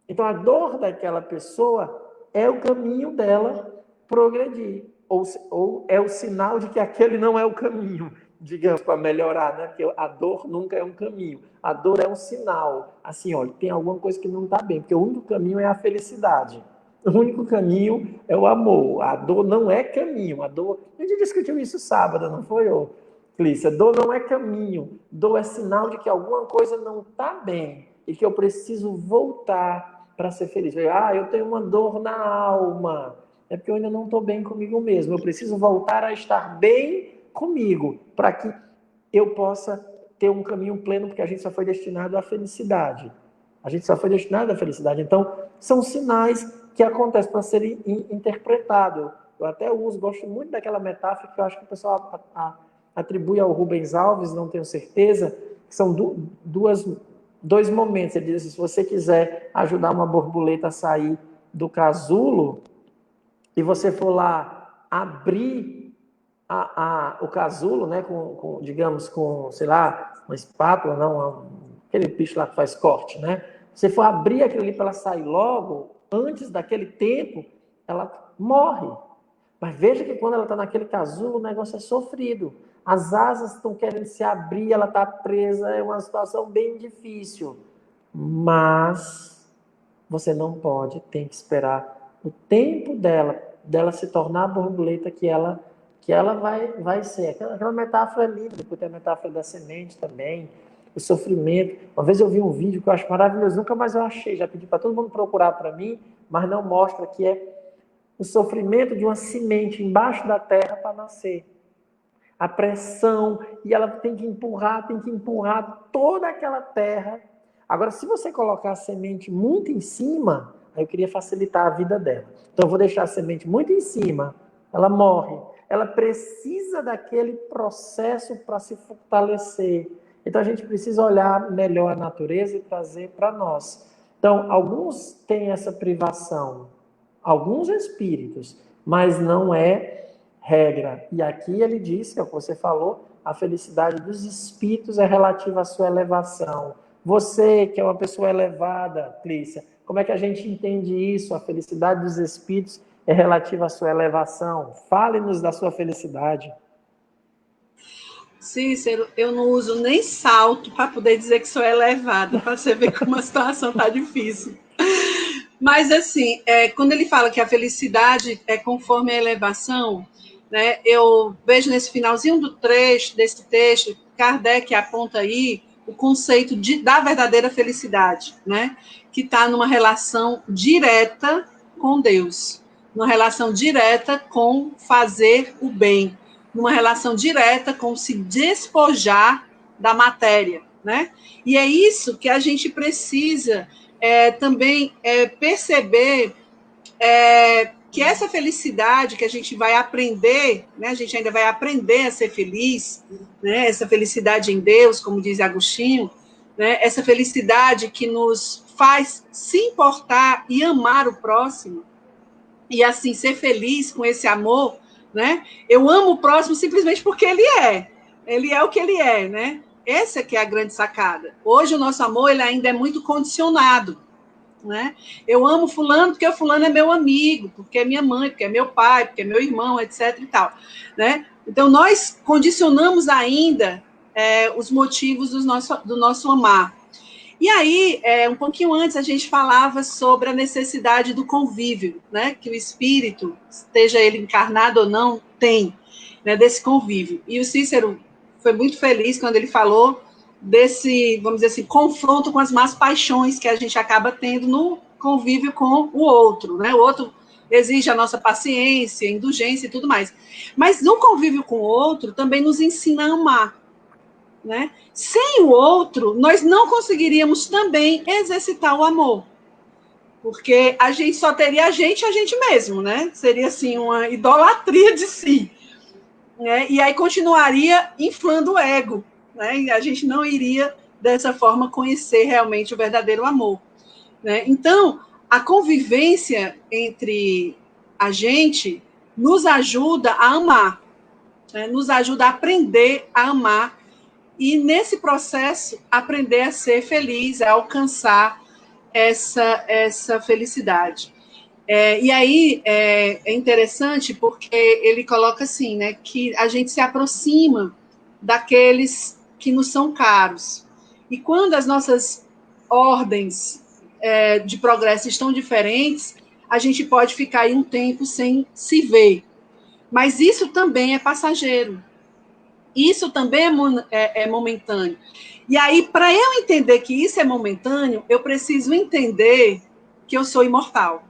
[SPEAKER 1] Então, a dor daquela pessoa é o caminho dela progredir. Ou é o sinal de que aquele não é o caminho, digamos, para melhorar, né? Porque a dor nunca é um caminho. A dor é um sinal. Assim, olha, tem alguma coisa que não está bem, porque o único caminho é a felicidade. O único caminho é o amor. A dor não é caminho. A gente discutiu isso sábado, não foi, Clícia? Dor não é caminho. Dor é sinal de que alguma coisa não está bem e que eu preciso voltar para ser feliz. Eu tenho uma dor na alma. É porque eu ainda não estou bem comigo mesmo. Eu preciso voltar a estar bem comigo para que eu possa ter um caminho pleno, porque a gente só foi destinado à felicidade. A gente só foi destinado à felicidade. Então, são sinais que acontecem para serem interpretados. Eu até gosto muito daquela metáfora que eu acho que o pessoal atribui ao Rubens Alves, não tenho certeza, que são dois momentos. Ele diz assim, se você quiser ajudar uma borboleta a sair do casulo, e você for lá abrir o casulo, né, digamos, com, sei lá, uma espátula, não, aquele bicho lá que faz corte, né? Se for abrir aquilo ali para ela sair logo, antes daquele tempo, ela morre. Mas veja que quando ela está naquele casulo, o negócio é sofrido. As asas estão querendo se abrir, ela está presa, é uma situação bem difícil. Mas você não pode, tem que esperar o tempo dela se tornar a borboleta que ela vai ser. Aquela metáfora é linda, depois tem a metáfora da semente também, o sofrimento. Uma vez eu vi um vídeo que eu acho maravilhoso, nunca mais eu achei, já pedi para todo mundo procurar para mim, mas não mostra, que é o sofrimento de uma semente embaixo da terra para nascer. A pressão, e ela tem que empurrar toda aquela terra. Agora, se você colocar a semente muito em cima, aí eu queria facilitar a vida dela. Então, eu vou deixar a semente muito em cima, ela morre. Ela precisa daquele processo para se fortalecer. Então, a gente precisa olhar melhor a natureza e trazer para nós. Então, alguns têm essa privação, alguns espíritos, mas não é regra. E aqui ele diz, que é o que você falou, a felicidade dos espíritos é relativa à sua elevação. Você, que é uma pessoa elevada, Clícia, como é que a gente entende isso? A felicidade dos espíritos é relativa à sua elevação. Fale-nos da sua felicidade.
[SPEAKER 2] Cícero, eu não uso nem salto para poder dizer que sou elevada, para você ver como a situação está difícil. Mas, assim, quando ele fala que a felicidade é conforme a elevação, né, eu vejo nesse finalzinho desse texto, Kardec aponta aí o conceito da verdadeira felicidade, né, que está numa relação direta com Deus, numa relação direta com fazer o bem, numa relação direta com se despojar da matéria, né? E é isso que a gente precisa também perceber que essa felicidade que a gente vai aprender, né, a gente ainda vai aprender a ser feliz, né, essa felicidade em Deus, como diz Agostinho, né, essa felicidade que nos faz se importar e amar o próximo, e assim ser feliz com esse amor, né? Eu amo o próximo simplesmente porque ele é o que ele é, né? Essa que é a grande sacada. Hoje o nosso amor ele ainda é muito condicionado, né? Eu amo fulano porque o fulano é meu amigo, porque é minha mãe, porque é meu pai, porque é meu irmão, etc. e tal, né? Então nós condicionamos ainda os motivos do nosso amar. E aí, um pouquinho antes, a gente falava sobre a necessidade do convívio, né? Que o espírito, esteja ele encarnado ou não, tem, né? Desse convívio. E o Cícero foi muito feliz quando ele falou desse, vamos dizer assim, confronto com as más paixões que a gente acaba tendo no convívio com o outro, né? O outro exige a nossa paciência, indulgência e tudo mais. Mas no convívio com o outro também nos ensina a amar, né? Sem o outro, nós não conseguiríamos também exercitar o amor, porque a gente só teria a gente mesmo, né? Seria assim uma idolatria de si, né? E aí continuaria inflando o ego, né? E a gente não iria dessa forma conhecer realmente o verdadeiro amor, né? Então, a convivência entre a gente nos ajuda a amar, né? Nos ajuda a aprender a amar e, nesse processo, aprender a ser feliz, a alcançar essa felicidade. E aí é interessante porque ele coloca assim, né, que a gente se aproxima daqueles que nos são caros. E quando as nossas ordens de progresso estão diferentes, a gente pode ficar aí um tempo sem se ver. Mas isso também é passageiro. Isso também é momentâneo. E aí, para eu entender que isso é momentâneo, eu preciso entender que eu sou imortal.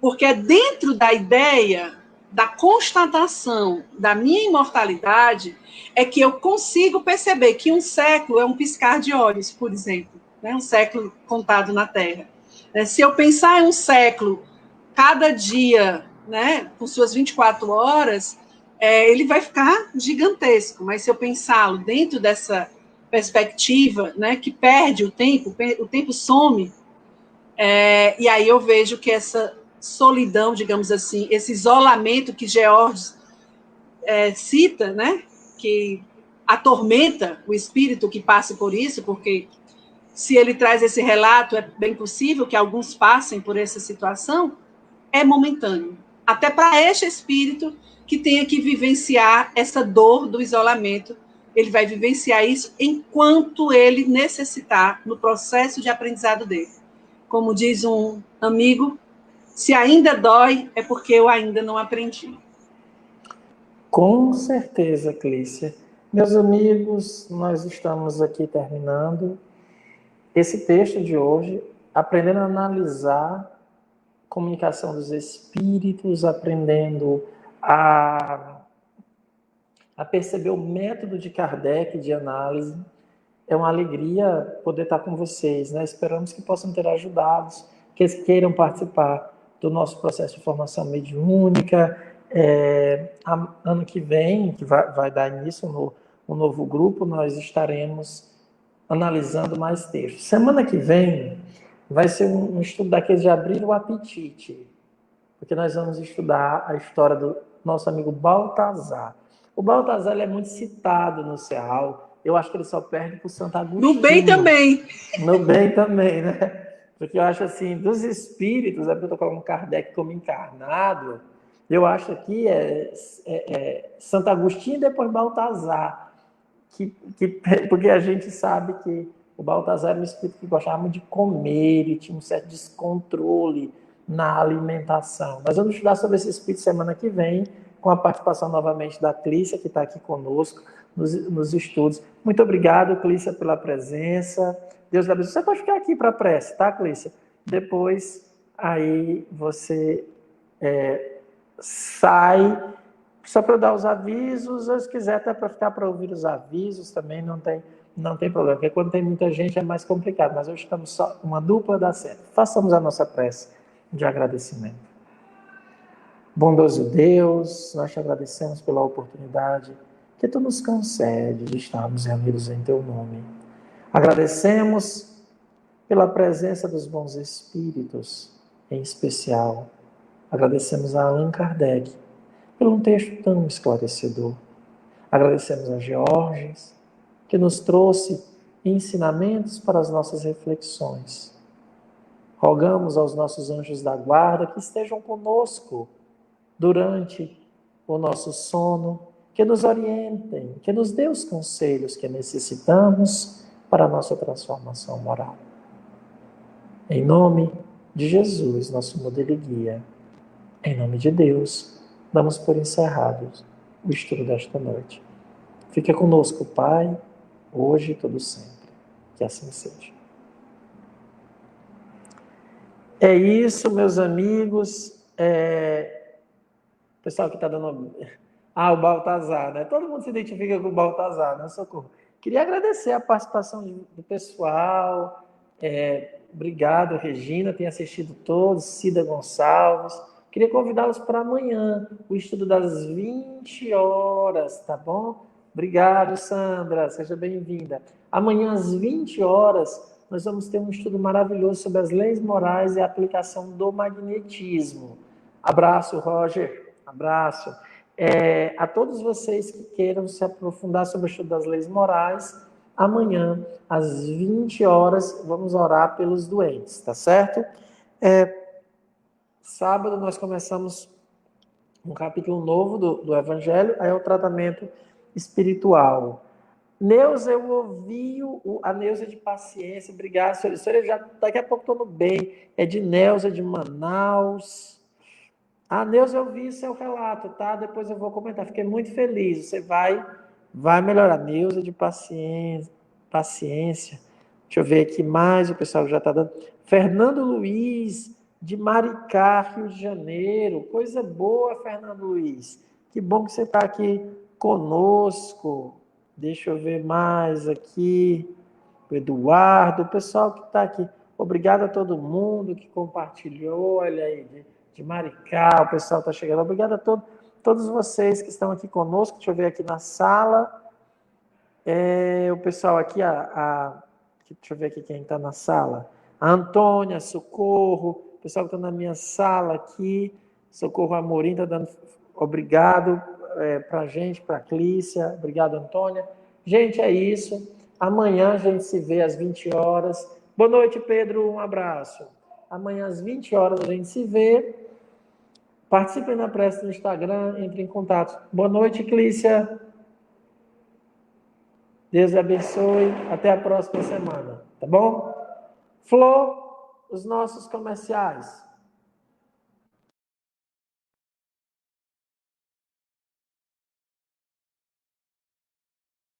[SPEAKER 2] Porque é dentro da ideia, da constatação da minha imortalidade, é que eu consigo perceber que um século é um piscar de olhos, por exemplo, né? Um século contado na Terra. Se eu pensar em um século, cada dia, né, com suas 24 horas, ele vai ficar gigantesco, mas se eu pensá-lo dentro dessa perspectiva, né, que perde o tempo some, e aí eu vejo que essa solidão, digamos assim, esse isolamento que Georges cita, né, que atormenta o espírito que passa por isso, porque se ele traz esse relato, é bem possível que alguns passem por essa situação, é momentâneo. até para este espírito que tenha que vivenciar essa dor do isolamento. Ele vai vivenciar isso enquanto ele necessitar no processo de aprendizado dele. Como diz um amigo, se ainda dói, é porque eu ainda não aprendi.
[SPEAKER 1] Com certeza, Clícia. Meus amigos, nós estamos aqui terminando esse texto de hoje, aprendendo a analisar a comunicação dos espíritos, aprendendo a perceber o método de Kardec de análise. É uma alegria poder estar com vocês, né? Esperamos que possam ter ajudado, que eles queiram participar do nosso processo de formação mediúnica. Ano que vem, que vai dar início no novo grupo, nós estaremos analisando mais textos. Semana que vem vai ser um estudo daqueles de abrir o apetite, porque nós vamos estudar a história do nosso amigo Baltazar. O Baltazar ele é muito citado no Ceará. Eu acho que ele só perde para o Santo Agostinho.
[SPEAKER 2] No bem também.
[SPEAKER 1] No bem também, né? Porque eu acho assim, dos espíritos, eu estou colocando Kardec como encarnado, eu acho que Santo Agostinho e depois Baltazar. Porque a gente sabe que o Baltazar era um espírito que gostava muito de comer e tinha um certo descontrole na alimentação. Nós vamos estudar sobre esse espírito semana que vem, com a participação novamente da Clícia, que está aqui conosco nos estudos. Muito obrigado, Clícia, pela presença. Deus lhe abençoe. Você pode ficar aqui para a prece, tá, Clícia? Depois, aí você sai, só para eu dar os avisos, ou se quiser até para ficar para ouvir os avisos, também não tem problema, porque quando tem muita gente é mais complicado, mas hoje estamos só uma dupla dá certo. Façamos a nossa prece de agradecimento. Bondoso Deus, nós te agradecemos pela oportunidade que tu nos concede de estarmos reunidos em teu nome. Agradecemos pela presença dos bons espíritos, em especial. Agradecemos a Allan Kardec por um texto tão esclarecedor. Agradecemos a Georges, que nos trouxe ensinamentos para as nossas reflexões. Rogamos aos nossos anjos da guarda que estejam conosco durante o nosso sono, que nos orientem, que nos dê os conselhos que necessitamos para a nossa transformação moral. Em nome de Jesus, nosso modelo e guia, em nome de Deus, damos por encerrados o estudo desta noite. Fica conosco, Pai, hoje e todo sempre. Que assim seja. É isso, meus amigos. O pessoal que está dando... o Baltazar, né? Todo mundo se identifica com o Baltazar, né? Socorro. Queria agradecer a participação do pessoal. Obrigado, Regina, tem assistido todos, Cida Gonçalves. Queria convidá-los para amanhã, o estudo das 20 horas, tá bom? Obrigado, Sandra, seja bem-vinda. Amanhã, às 20 horas, nós vamos ter um estudo maravilhoso sobre as leis morais e a aplicação do magnetismo. Abraço, Roger. Abraço. A todos vocês que queiram se aprofundar sobre o estudo das leis morais, amanhã, às 20 horas, vamos orar pelos doentes, tá certo? Sábado nós começamos um capítulo novo do Evangelho, aí é o tratamento espiritual. Neuza, eu ouvi a Neuza de paciência, obrigado, senhora, já daqui a pouco estou no bem, é de Neuza de Manaus. Neuza, eu vi seu relato, tá? Depois eu vou comentar, fiquei muito feliz, você vai melhorar. Neuza de paciência. Deixa eu ver aqui mais, o pessoal já está dando. Fernando Luiz, de Maricá, Rio de Janeiro. Coisa boa, Fernando Luiz. Que bom que você está aqui conosco. Deixa eu ver mais aqui. O Eduardo, o pessoal que está aqui. Obrigado a todo mundo que compartilhou. Olha aí, de Maricá, o pessoal está chegando. Obrigado a todos vocês que estão aqui conosco. Deixa eu ver aqui na sala. O pessoal aqui, deixa eu ver aqui quem está na sala. A Antônia, Socorro, o pessoal que está na minha sala aqui. Socorro Amorim está dando obrigado para a gente, para a Clícia. Obrigado, Antônia. Gente, é isso. Amanhã a gente se vê às 20 horas. Boa noite, Pedro. Um abraço. Amanhã às 20 horas a gente se vê. Participem da prece no Instagram, entre em contato. Boa noite, Clícia. Deus abençoe. Até a próxima semana, tá bom? Flor, os nossos comerciais.